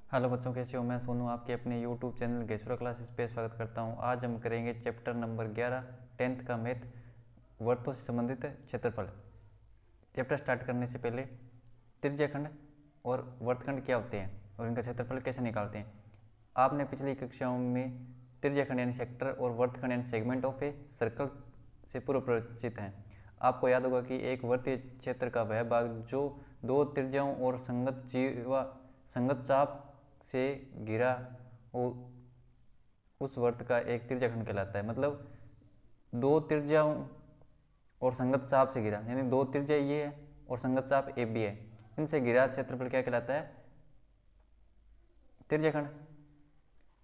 Hello बच्चों, कैसे हो? मैं सोनू आपके अपने यूट्यूब चैनल गेसुरा क्लासेस पे स्वागत करता हूं। आज हम करेंगे चैप्टर नंबर 11 10th का मैथ, वर्तों से संबंधित क्षेत्रफल। चैप्टर स्टार्ट करने से पहले त्रिज्याखंड और वर्तखंड क्या होते हैं और इनका क्षेत्रफल कैसे निकालते हैं, आपने पिछली कक्षाओं में त्रिज्याखंड यानी सेक्टर और वर्तखंड यानी सेगमेंट ऑफ ए सर्कल से पूर्व परिचित हैं। आपको याद होगा कि एक वर्तीय क्षेत्र का वह भाग जो दो त्रिज्याओं और संगत चाप से घिरा हो उस वर्त का एक त्रिज्याखंड कहलाता है। मतलब दो त्रिज्याओं और संगत चाप से घिरा, यानी दो त्रिज्या ये है और संगत चाप ए बी है, इनसे घिरा क्षेत्रफल क्या कहलाता है? त्रिज्याखंड।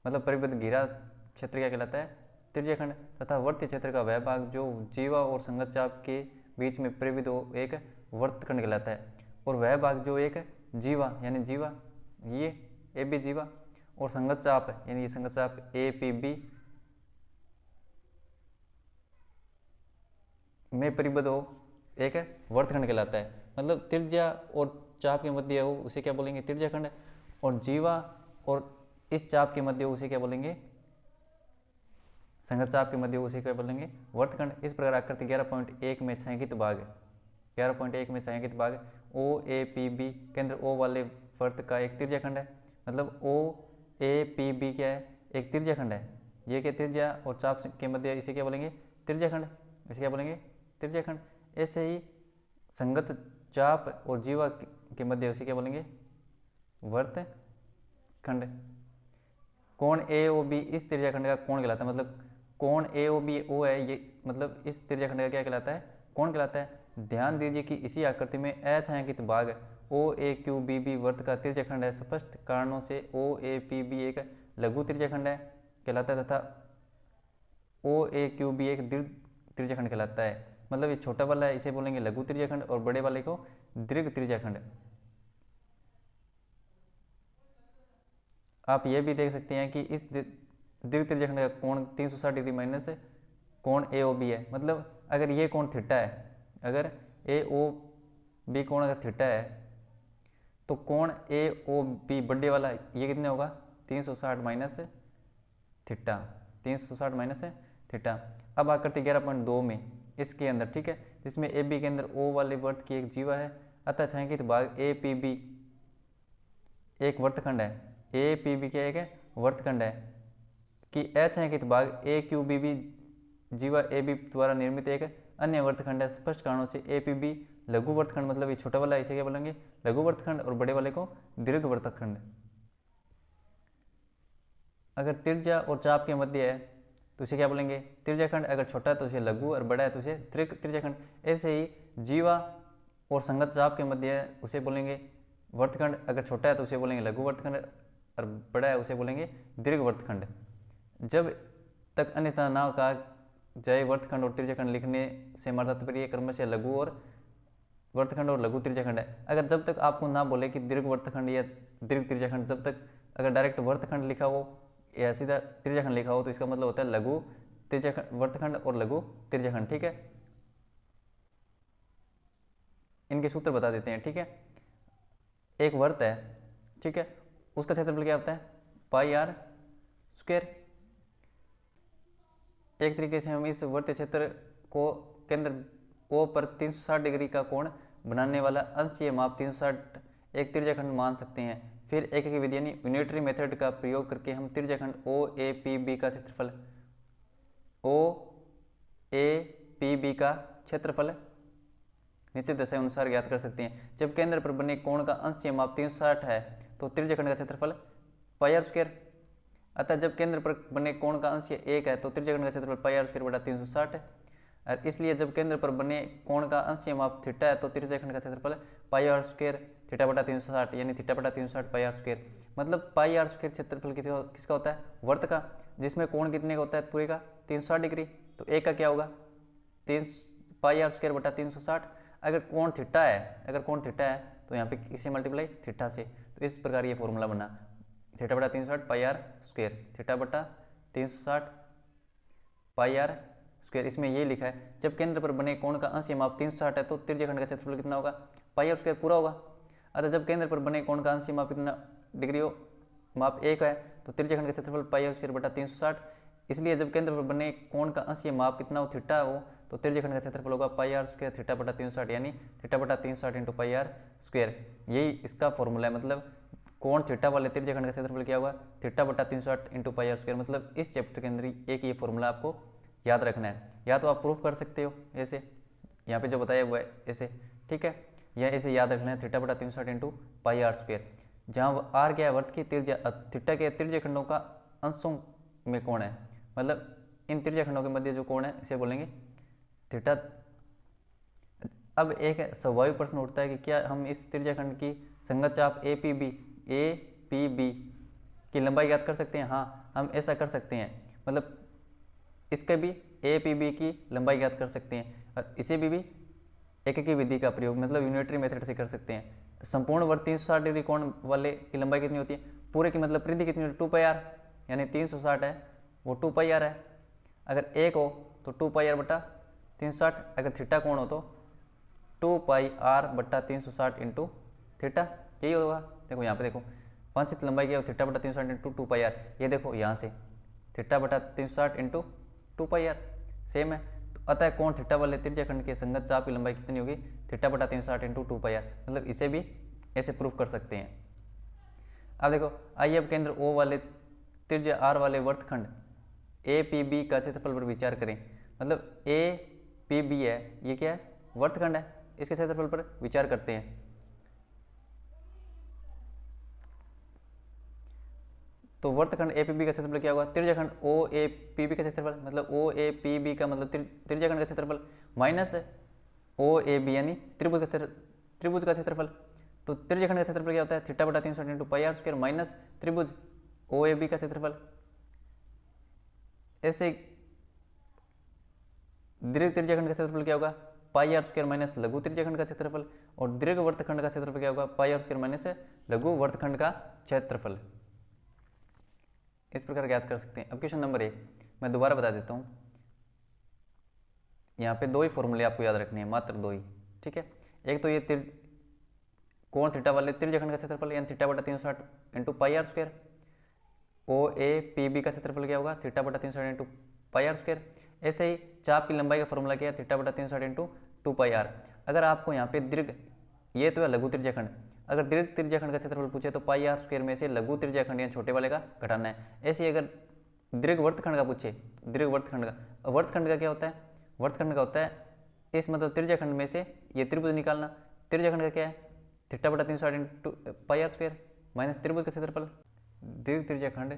मतलब परिबद्ध घिरा क्षेत्र क्या कहलाता है? त्रिज्याखंड। तथा वर्तीय क्षेत्र का वह भाग जो जीवा और संगत चाप के बीच में परिबद्ध हो एक वर्तखंड कहलाता है। और वह भाग जो एक जीवा यानी जीवा ये ए बी जीवा और संगत चाप यानी ये संगत चाप ए पी बी में परिबद्ध हो एक वर्तखंड कहलाता है। मतलब त्रिज्या और चाप के मध्य हो उसे क्या बोलेंगे? त्रिज्याखंड। और जीवा और इस चाप के मध्य हो उसे क्या बोलेंगे? संगत चाप के मध्य उसे क्या बोलेंगे? वर्तखंड। इस प्रकार आकृति 11.1 में छायांकित भाग 11.1 में छायांकित भाग ओ ए पी बी केंद्र ओ वाले वर्त का एक त्रिज्याखंड है। मतलब ओ ए पी बी क्या है? एक त्रिज्याखंड है। ये क्या? त्रिज्या और चाप के मध्य इसे क्या बोलेंगे? त्रिज्याखंड। इसे क्या बोलेंगे? त्रिज्याखंड। ऐसे ही संगत चाप और जीवा के मध्य उसे क्या बोलेंगे? वर्तखंड। कोण ए ओ बी इस त्रिज्याखंड का कोण कहलाता है। मतलब कोण ए ओ बी ओ है ये, मतलब इस त्रिज्याखंड का क्या कहलाता है? कोण कहलाता है। ध्यान दीजिए कि इसी आकृति में अछायांकित भाग ओ ए क्यू बी बी वर्त का त्रिज्याखंड है। स्पष्ट कारणों से ओ ए पी बी एक लघु त्रिज्याखंड है कहलाता है तथा ओ ए क्यू बी एक दीर्घ त्रिज्याखंड कहलाता है। मतलब ये छोटा वाला है इसे बोलेंगे लघु त्रिज्याखंड और बड़े वाले को दीर्घ त्रिज्याखंड। आप ये भी देख सकते हैं कि इस दीर्घ त्रिज्याखंड का कोण 360 डिग्री माइनस कोण ए ओ बी है। मतलब अगर ये कोण थीटा है, अगर ए ओ बी कोण अगर थीटा है तो कोण ए ओ बी बड़े वाला ये कितने होगा? 360 माइनस थीटा, 360 माइनस थीटा। अब आकृति 11.2 में इसके अंदर, ठीक है, जिसमें ए बी के अंदर ओ वाले वर्त की एक जीवा है अतः छायांकित भाग ए पी बी एक वर्तखंड है। ए पी बी क्या एक वर्तखंड है कि अछायांकित भाग ए क्यू बी बी जीवा ए बी द्वारा निर्मित एक अन्य वर्तखंड है। स्पष्ट कारणों से ए पी बी लघु वर्तखंड। मतलब ये छोटा वाला इसे क्या बोलेंगे? लघु वर्तखंड और बड़े वाले को दीर्घ वर्तखंड। अगर त्रिज्या और चाप के मध्य है तो इसे क्या बोलेंगे? त्रिज्याखंड। अगर छोटा है तो इसे लघु और बड़ा है तो इसे दीर्घ त्रिज्याखंड। ऐसे ही जीवा और संगत चाप के मध्य है उसे बोलेंगे वर्तखंड। अगर छोटा है तो उसे बोलेंगे लघु वर्तखंड और बड़ा है उसे बोलेंगे दीर्घ वर्तखंड। जब तक अन्यथा ना कहा जाए वर्तखंड और त्रिज्याखंड लिखने से हमारा तात्पर्य क्रमशः लघु और वर्तखंड और लघु त्रिज्याखंड है। अगर जब तक आपको ना बोले कि दीर्घ वर्तखंड या दीर्घ त्रिज्याखंड, जब तक अगर डायरेक्ट वर्तखंड लिखा हो या सीधा त्रिज्याखंड लिखा हो तो इसका मतलब होता है लघु त्रिज्याखंड, वर्तखंड और लघु त्रिज्याखंड। ठीक है, इनके सूत्र बता देते हैं। ठीक है, एक वर्त है, ठीक है, उसका क्षेत्रफल क्या होता है? पाई आर स्क्वायर। एक तरीके से हम इस वर्तीय क्षेत्र को केंद्र ओ पर 360 डिग्री का कोण बनाने वाला अंशीय माप 360 एक त्रिज्याखंड मान सकते हैं। फिर एक विधि यानी यूनिटरी मेथड का प्रयोग करके हम त्रिज्याखंड ओ ए पी बी का क्षेत्रफल का क्षेत्रफल निश्चित दशा अनुसार ज्ञात कर सकते हैं। जब केंद्र पर बने कोण का अंशीय माप 360 है तो त्रिज्याखंड का क्षेत्रफल पाई आर स्क्वायर। अतः जब केंद्र पर बने कोण का अंश 1 है तो त्रिज्याखंड का क्षेत्रफल पाई आर स्क्वायर बटा 360 है। और इसलिए जब केंद्र पर बने कोण का अंश माप थीटा है तो त्रिज्याखंड का क्षेत्रफल पाई आर स्क्वायर थीटा बटा 360 यानी थीटा बटा 360 पाई आर स्क्वायर। मतलब पाई आर स्क्वायर क्षेत्रफल किसका होता है? वर्त का, जिसमें कोण कितने का होता है? पूरे का 360 डिग्री। तो एक का क्या होगा? 3 पाई आर स्क्वायर बटा 360। अगर कोण थीटा है, अगर कोण थीटा है तो यहाँ पे इसे मल्टीप्लाई थीटा से, तो इस प्रकार ये फॉर्मूला बना थीटा बटा 360 पाई आर स्क्वायर, थीटा बटा 360 पाई आर स्क्वायर। इसमें ये लिखा है जब केंद्र पर बने कोण का अंश माप 360 है तो त्रिज्याखंड का क्षेत्रफल कितना होगा? पाई आर स्क्वायर पूरा होगा। अतः जब केंद्र पर बने कोण का अंश माप कितना डिग्री हो? माप 1 है तो त्रिज्यखंड का क्षेत्रफल पाई आर स्क्वायर बटा 360। इसलिए जब केंद्र पर बने कोण का अंश ये माप कितना हो थीटा हो तो त्रिज्यखंड का क्षेत्रफल होगा पाई आर स्क्वायर थीटा बटा 360 यानी थीटा बटा 360 इंटू पाई आर स्क्वायर। यही इसका फॉर्मूला है, मतलब कोण थीटा वाले त्रिज्यखंड का क्षेत्रफल क्या होगा थीटा बटा 360 इंटू पाई आर स्क्वायर। मतलब इस चैप्टर के अंदर एक ये फॉर्मूला आपको याद रखना है, या तो आप प्रूफ कर सकते हो ऐसे, यहाँ पे जो बताया हुआ है ऐसे, ठीक है, या ऐसे याद रखना है थीटा बटा 360 इंटू पाई आर स्क्वायर, जहाँ आर क्या है वर्त की त्रिज्या, थीटा के त्रिज्यखंडों का अंशों में कोण है, मतलब इन त्रिज्यखंडों के मध्य जो कोण है इसे बोलेंगे थीटा। अब एक स्वाभाविक प्रश्न उठता है कि क्या हम इस त्रिज्यखंड की संगत चाप ए पी बी की लंबाई ज्ञात कर सकते हैं? हाँ, हम ऐसा कर सकते हैं, मतलब इसके भी ए पी बी की लंबाई ज्ञात कर सकते हैं, और इसे भी एक विधि का प्रयोग मतलब यूनिटरी मेथड से कर सकते हैं। संपूर्ण वर्ग 360 डिग्री कोण वाले की लंबाई कितनी होती है? पूरे की मतलब परिधि कितनी होती है? 2 पाई आर, यानी 360 है वो 2 पाई आर है। अगर एक हो तो 2 पाई आर बटा 360, अगर थीटा कोण हो तो 2 पाई आर बटा 360 इंटू थीटा, यही होगा। देखो यहाँ पे देखो वांछित लंबाई क्या हो थीटा बटा 360 इंटू 2 पाई आर, ये देखो यहाँ से थीटा बटा 360 इंटू 2 पाई आर सेम है। तो अतः कोण थीटा वाले त्रिज्यखंड के संगत चाप की लंबाई कितनी होगी? थीटा बटा 360 इंटू 2 पाई आर, मतलब इसे भी ऐसे प्रूफ कर सकते हैं। अब देखो आइए अब केंद्र O वाले त्रिज्या R वाले वर्तखंड ए पी बी का क्षेत्रफल पर विचार करें। मतलब ए पी बी है, ये क्या है? वर्तखंड है, इसके क्षेत्रफल पर विचार करते हैं। तो वर्तखंड ए पी बी का क्षेत्रफल क्या होगा? त्रिज्यखंड ओ ए पी बी का क्षेत्रफल, मतलब ओ ए पी बी का मतलब त्रिज्यखंड का क्षेत्रफल माइनस ओ ए बी यानी त्रिभुज का क्षेत्रफल। तो त्रिज्यखंड का क्षेत्रफल क्या होता है? थीटा बटा 360 into pi R square minus त्रिभुज ओ ए बी का क्षेत्रफल। ऐसे दीर्घ त्रिज्यखंड का क्षेत्रफल क्या होगा? पाई आर स्क्वायर माइनस लघु त्रिज्यखंड का क्षेत्रफल। और दीर्घ वर्तखंड का क्षेत्रफल क्या होगा? पाई आर स्क्वायर माइनस लघु वर्तखंड का क्षेत्रफल। इस प्रकार ज्ञात कर सकते हैं। अब क्वेश्चन नंबर 1 मैं दोबारा बता देता हूँ, यहाँ पे 2 ही फॉर्मूले आपको याद रखने हैं, मात्र 2 ही, ठीक है। एक तो ये कोण थीटा वाले त्रिज्यखंड का क्षेत्रफल यानी थीटा बटा 360 into pi R square. O A P B का क्षेत्रफल क्या होगा? थीटा बटा 360 इंटू पाई आर स्क्वायर। ऐसे ही चाप की लंबाई का फॉर्मूला क्या है? थीटा बटा 360 इंटू 2 पाई आर। अगर आपको यहाँ पे दीर्घ, ये तो है लघु त्रिज्यखंड, अगर दीर्घ त्रिज्यखंड का क्षेत्रफल पूछे तो पाई आर स्क्वायर में से लघु त्रिज्यखंड या छोटे वाले का घटाना है। ऐसे ही अगर दीर्घ वर्तखंड का पूछे, दीर्घ वर्तखंड का, वर्तखंड का क्या होता है? वर्तखंड का होता है इस मतलब त्रिज्यखंड में से ये त्रिभुज निकालना। त्रिज्यखंड का क्या है? थीटा बटा 360 into pi R square minus त्रिभुज का क्षेत्रफल। दीर्घ त्रिज्यखंड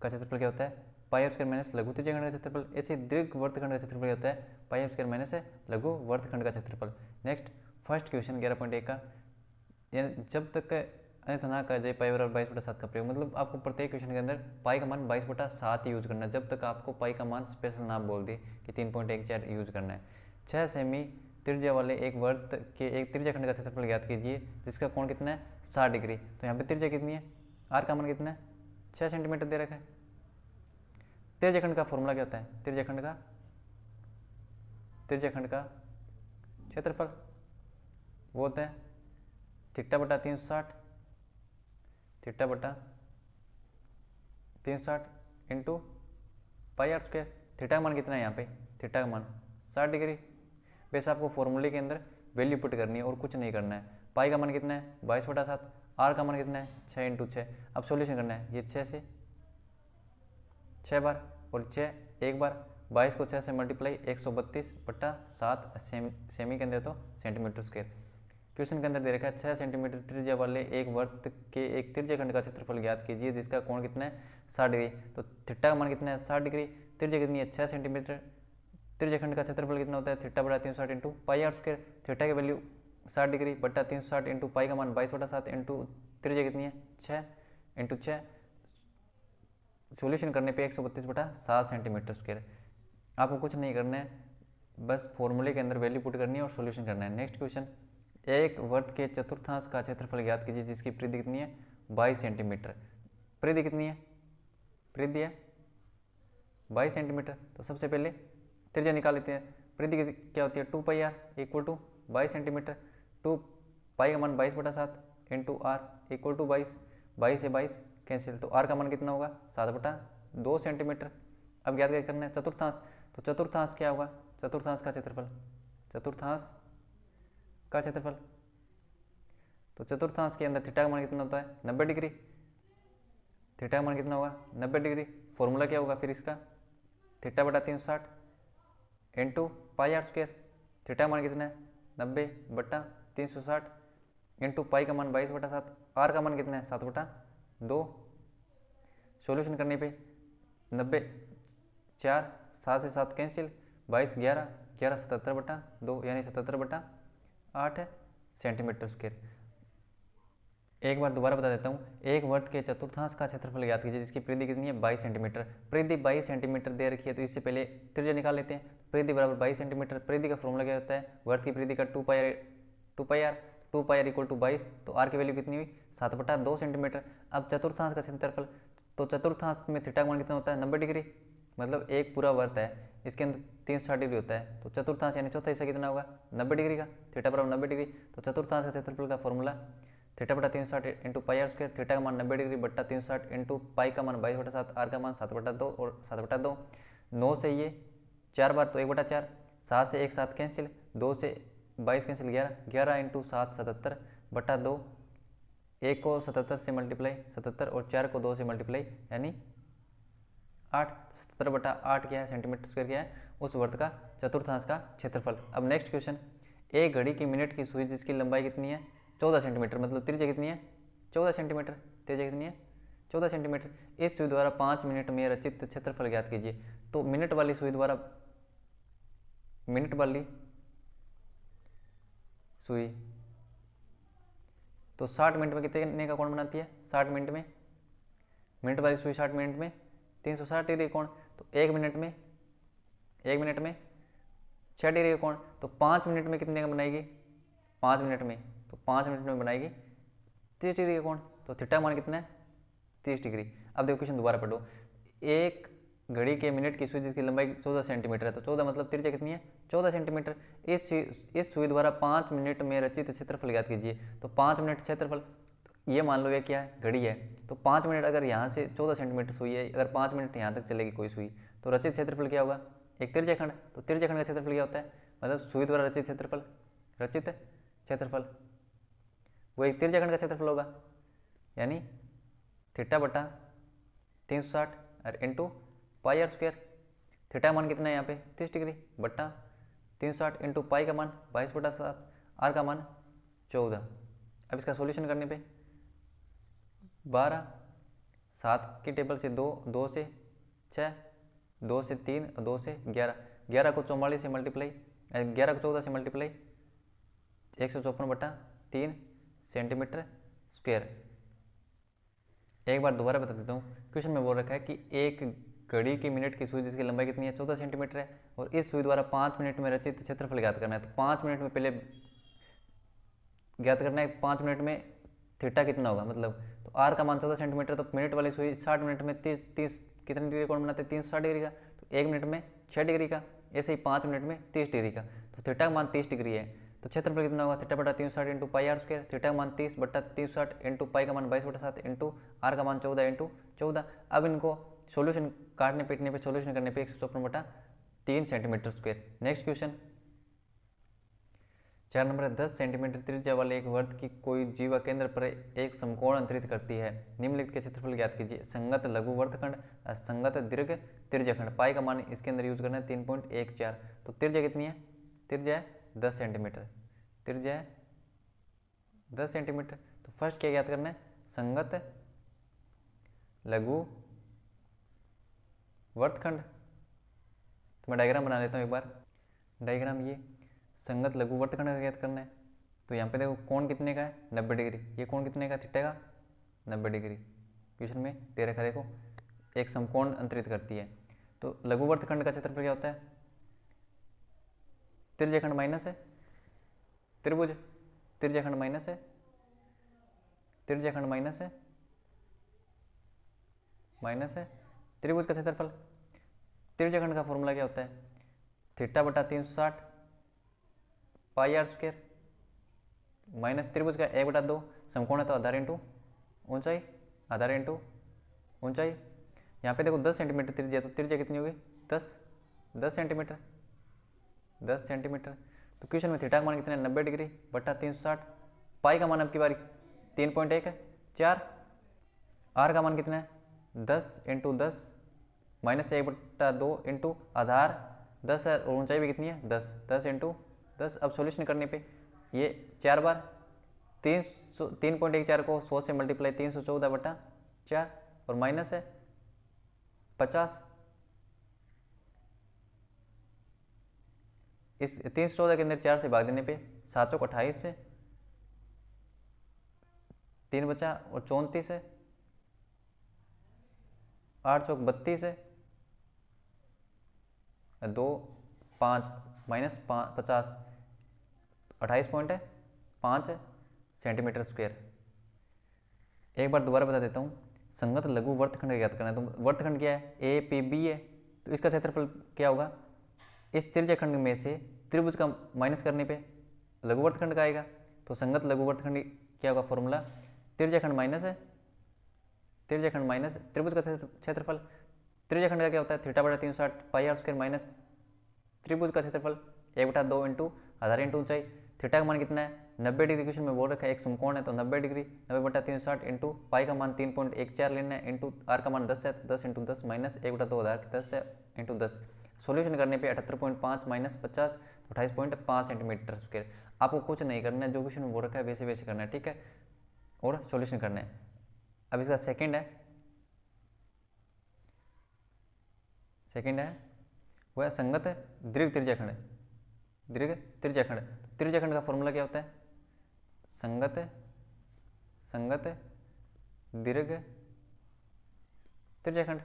का क्षेत्रफल क्या होता है? पाई आर स्क्वायर माइनस लघु त्रिज्यखंड का क्षेत्रफल। ऐसे दीर्घ वर्तखंड का क्षेत्रफल क्या होता है? पाई आर स्क्वायर माइनस लघु वर्तखंड का क्षेत्रफल। नेक्स्ट फर्स्ट क्वेश्चन 11.1 का, जब तक अन्यथा ना कहा जाए पाई बराबर 22/7 का प्रयोग, मतलब आपको प्रत्येक क्वेश्चन के अंदर पाई का मान 22/7 यूज करना है, जब तक आपको पाई का मान स्पेशल ना बोल दे कि 3.14 यूज करना है। 6 सेमी त्रिज्या वाले एक वर्त के एक त्रिज्यखंड का क्षेत्रफल ज्ञात कीजिए जिसका कोण कितना है? 60 डिग्री। तो यहाँ पे त्रिज्या कितनी है? आर का मान कितना है? 6 सेंटीमीटर दे रखा है। त्रिज्यखंड का फॉर्मूला क्या होता है? त्रिज्यखंड का क्षेत्रफल वो होता है थीटा बटा 360 into pi R square. Theta का मान कितना है यहाँ पे? थीटा का मान 60 डिग्री। वैसे आपको फॉर्मूले के अंदर वैल्यू पुट करनी है और कुछ नहीं करना है। पाई का मान कितना है? 22/7। आर का मान कितना है? 6 इंटू 6। अब सॉल्यूशन करना है, ये 6 से 6 बार और 6 एक बार, 22 को 6 से मल्टीप्लाई 132/7 सेमी के अंदर तो सेंटीमीटर स्क्वायर। क्वेश्चन के अंदर दे रखा है 6 सेंटीमीटर त्रिज्या वाले एक वर्त के एक त्रिज्यखंड का क्षेत्रफल ज्ञात कीजिए जिसका कोण कितना है? 60 डिग्री। तो थीटा का मान कितना है? 60 डिग्री। त्रिज्या कितनी है? 6 सेंटीमीटर। त्रिज्यखंड का क्षेत्रफल कितना होता है? थीटा बटा 360 into pi R square. Theta की वैल्यू 60 डिग्री बटा 360 इंटू पाई का मान 22/7 इंटू त्रिज्या कितनी है? 6 इंटू 6। सॉल्यूशन करने पे 132/7 सेंटीमीटर स्क्वायर। आपको कुछ नहीं करना है, बस फॉर्मूले के अंदर वैल्यू पुट करनी है और सॉल्यूशन करना है। नेक्स्ट क्वेश्चन, एक वर्त के चतुर्थांश का क्षेत्रफल ज्ञात कीजिए जिसकी परिधि कितनी है? 22 सेंटीमीटर। परिधि कितनी है? परिधि है 22 सेंटीमीटर। तो सबसे पहले त्रिज्या निकाल लेते हैं। परिधि क्या होती है? 2 pi are equal to 22 centimetre. 2 पाई का मान 22/7 इंटू आर इक्वल टू 22, 22 से 22 कैंसिल, तो आर का मान कितना होगा 7/2 सेंटीमीटर। अब ज्ञात क्या करना है चतुर्थांश, तो चतुर्थांश क्या होगा, चतुर्थांश का क्षेत्रफल, चतुर्थांश का क्षेत्रफल, तो चतुर्थांश के अंदर थीटा का मान कितना होता है 90 डिग्री, थीटा का मान कितना होगा 90 डिग्री। फॉर्मूला क्या होगा फिर इसका, θ/360 into pi R square, theta का मान कितना है 90/360 इंटू पाई का मान 22/7, आर का मान कितना है 7/2। सॉल्यूशन करने पे 90 4 7 से 7 कैंसिल, 22 11 11 77/2 यानी 77/8 सेंटीमीटर स्क्वायर। एक बार दोबारा बता देता हूँ, एक वर्ग के चतुर्थांश का क्षेत्रफल ज्ञात कीजिए जिसकी परिधि कितनी है 22 सेंटीमीटर। परिधि 22 सेंटीमीटर दे रखी है तो इससे पहले त्रिज्या निकाल लेते हैं। परिधि बराबर 22 सेंटीमीटर, परिधि का फॉर्मूला क्या होता है वर्ग की परिधि का 2 पाई आर इक्वल टू 22, तो आर की वैल्यू कितनी हुई 7/2 सेंटीमीटर। अब चतुर्थांश का क्षेत्रफल, तो चतुर्थांश में थीटा का मान कितना होता है 90 डिग्री, मतलब एक पूरा वर्ग है इसके अंदर 360 डिग्री होता है, तो चतुर्थांश यानी चौथा हिस्सा कितना होगा 90 डिग्री का, थीटा बराबर 90 डिग्री। तो चतुर्थांश का क्षेत्रफल का formula θ/360 into pi R square, theta का मान 90 डिग्री बट्टा 360 इंटू पाई का मान 22/7, आर का मान 7/2 और 7/2। 9 से ये 4 बार तो 1/4, 7 से 1 7 कैंसिल, 2 से 22 कैंसिल 11 11 इंटू 7 77/2, 1 को 77 से मल्टीप्लाई 77 और 4 को 2 से मल्टीप्लाई यानी 8, 77/8 क्या है सेंटीमीटर स्क्वायर क्या है उस वर्ग का चतुर्थांश का क्षेत्रफल। अब नेक्स्ट क्वेश्चन, एक घड़ी की मिनट की सुई जिसकी लंबाई कितनी है 14 सेंटीमीटर, मतलब त्रिज्या कितनी है 14 सेंटीमीटर, त्रिज्या कितनी है 14 सेंटीमीटर। इस सुई द्वारा 5 मिनट में रचित क्षेत्रफल ज्ञात कीजिए। तो मिनट वाली सुई द्वारा, मिनट वाली सुई तो 60 मिनट में कितने का कोण बनाती है 60 मिनट में, मिनट वाली सुई 60 मिनट में 360 डिग्री कोण, तो 1 मिनट में 6 डिग्री का कोण, तो 5 मिनट में कितने का बनाएगी 5 मिनट में, तो 5 मिनट में बनाएगी 30 डिग्री का कोण, तो थीटा मान कितना है 30 डिग्री। अब देखो क्वेश्चन दोबारा पढ़ो, एक घड़ी के मिनट की सुई जिसकी लंबाई 14 सेंटीमीटर है, तो 14 मतलब त्रिज्या कितनी है 14 सेंटीमीटर। इस सुई द्वारा 5 मिनट में रचित क्षेत्रफल ज्ञात कीजिए। तो 5 मिनट क्षेत्रफल, ये मान लो ये क्या है घड़ी है, तो 5 मिनट अगर यहाँ से 14 सेंटीमीटर सुई है, अगर 5 मिनट यहाँ तक चलेगी कोई सुई, तो रचित क्षेत्रफल क्या होगा एक त्रिज्याखंड, तो त्रिज्याखंड का क्षेत्रफल क्या होता है मतलब सुई द्वारा रचित क्षेत्रफल, रचित क्षेत्रफल वो एक त्रिज्याखंड का क्षेत्रफल होगा, यानी θ/360 और into pi R square, theta मान कितना है यहाँ पे 30 डिग्री बट्टा 360 इंटू पाई का मान 22/7, आर का मान 14। अब इसका सॉल्यूशन करने पे 12 7 की टेबल से 2 2 से 6 2 से 3 2 से 11 11 को 44 से मल्टीप्लाई 11 को 14 से मल्टीप्लाई 154/3 सेंटीमीटर स्क्वायर। एक बार दोबारा बता देता हूँ, क्वेश्चन में बोल रखा है कि एक घड़ी की मिनट की सुई जिसकी लंबाई कितनी है 14 सेंटीमीटर है, और इस सुई द्वारा 5 मिनट में रचित क्षेत्रफल ज्ञात करना है। तो 5 मिनट में पहले ज्ञात करना है 5 मिनट में थीटा कितना होगा, मतलब तो आर का मान 14 सेंटीमीटर, तो मिनट वाली सुई 60 मिनट में 30 कितने डिग्री कोण बनाते हैं 360 डिग्री का, तो 1 मिनट में 6 डिग्री का, ऐसे ही 5 मिनट में 30 डिग्री का, तो थीटा का मान 30 डिग्री है, तो क्षेत्रफल कितना होगा θ/360 into pi R square, theta का मान 30/360 इंटू पाई का मान 22/7 इंटू आर का मान 14 इंटू 14। अब इनको सॉल्यूशन काटने पीटने पे सॉल्यूशन करने पे 154/3 centimetre square. Next question 4 number 10 centimetre त्रिज्या वाले एक वर्ग की कोई जीवा केंद्र पर एक समकोण अंतरित करती है, निम्नलिखित के क्षेत्रफल ज्ञात कीजिए। संगत लघु वर्तखंड, असंगत दीर्घ त्रिज्याखंड, पाई का मान इसके अंदर यूज करना है 3.14, तो त्रिज्या कितनी है त्रिज्या है 10 सेंटीमीटर, त्रिज्या है 10 सेंटीमीटर। तो फर्स्ट क्या ज्ञात करना है संगत लघु वर्तखंड, तो मैं डायग्राम बना लेता हूँ एक बार। डायग्राम ये संगत लघु वर्तखंड का ज्ञात करना है, तो यहाँ पे देखो कोण कितने का है 90 डिग्री, ये कोण कितने का थीटा का 90 डिग्री, क्वेश्चन में दे रखा है देखो एक समकोण अंतरित करती है। तो लघु वर्तखंड का क्षेत्रफल क्या होता है त्रिज्याखंड माइनस है त्रिभुज, त्रिज्याखंड माइनस है त्रिज्याखंड माइनस है त्रिभुज का क्षेत्रफल। त्रिज्याखंड का फॉर्मूला क्या होता है θ/360 पाई आर स्क्वायर माइनस त्रिभुज का 1/2, समकोण है तो आधार इंटू ऊंचाई, आधार इंटू ऊंचाई यहाँ पे देखो 10 सेंटीमीटर त्रिज्या, तो त्रिज्या कितनी होगी 10 सेंटीमीटर 10 सेंटीमीटर। तो क्वेश्चन में थीटा का मान कितना है 90 डिग्री बटा 360। पाई का मान अब की बारी 3.1 है 4। आर का मान कितना है 10 इंटू 10 माइनस 1/2 इंटू आधार 10 है और ऊंचाई भी कितनी है 10 इंटू 10। अब सॉल्यूशन करने पे ये 4 बार 3.14 को 100 से मल्टीप्लाई 314 बटा 4 और माइनस है 50। इस 314 के अंदर 4 से भाग देने पे 7 चौक 28 है, 3 बचा और 34 है, 8 चौक 32 है, 2 5 माइनस 50 28.5 सेंटीमीटर स्क्वायर। एक बार दोबारा बता देता हूँ, संगत लघु वर्तखंड ज्ञात करना है। तो वर्तखंड क्या है ए पी बी है, तो इसका क्षेत्रफल क्या होगा, इस त्रिज्याखंड में से त्रिभुज का माइनस करने पे लघु वर्तखंड का आएगा। तो संगत लघु वर्तखंड क्या होगा फॉर्मूला, त्रिज्याखंड माइनस है त्रिभुज का क्षेत्रफल। त्रिज्याखंड का क्या होता है थीटा बटा 360 पाई आर स्क्वायर माइनस त्रिभुज का क्षेत्रफल 1/2 इंटू आधार इंटू ऊंचाई। थीटा का मान कितना है 90 डिग्री, क्वेश्चन में बोल रखा है एक समकोण है तो 90 डिग्री 90 बटा 360 इंटू पाई का मान 3.14 लेना है इंटू आर का मान 10 है तो 10 इंटू 10 माइनस 1/2 आधार 10 है इंटू 10। सोल्यूशन करने पे 78.5 माइनस 50 28.5 सेंटीमीटर स्क्वायर। आपको कुछ नहीं करना है, जो क्वेश्चन में बोल रखा है वैसे वैसे करना है, ठीक है, और सॉल्यूशन करना है। अब इसका सेकंड है वो है संगत दीर्घ त्रिज्याखंड। त्रिज्याखंड का फॉर्मूला क्या होता है, संगत दीर्घ त्रिज्याखंड।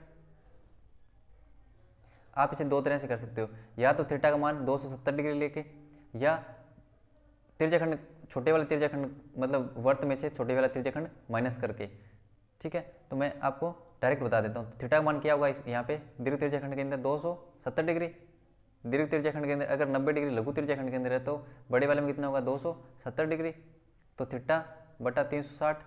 आप इसे दो तरह से कर सकते हो, या तो थीटा का मान 270 डिग्री लेके, या त्रिज्याखंड छोटे वाले त्रिज्याखंड मतलब वर्त में से छोटे वाला त्रिज्याखंड माइनस करके, ठीक है। तो मैं आपको डायरेक्ट बता देता हूँ थीटा का मान क्या होगा यहाँ पे दीर्घ त्रिज्याखंड के अंदर 270 डिग्री, दीर्घ त्रिज्याखंड के अंदर अगर 90 डिग्री लघु त्रिज्याखंड के अंदर है तो बड़े वाले में कितना होगा 270 डिग्री। तो थीटा बटा 360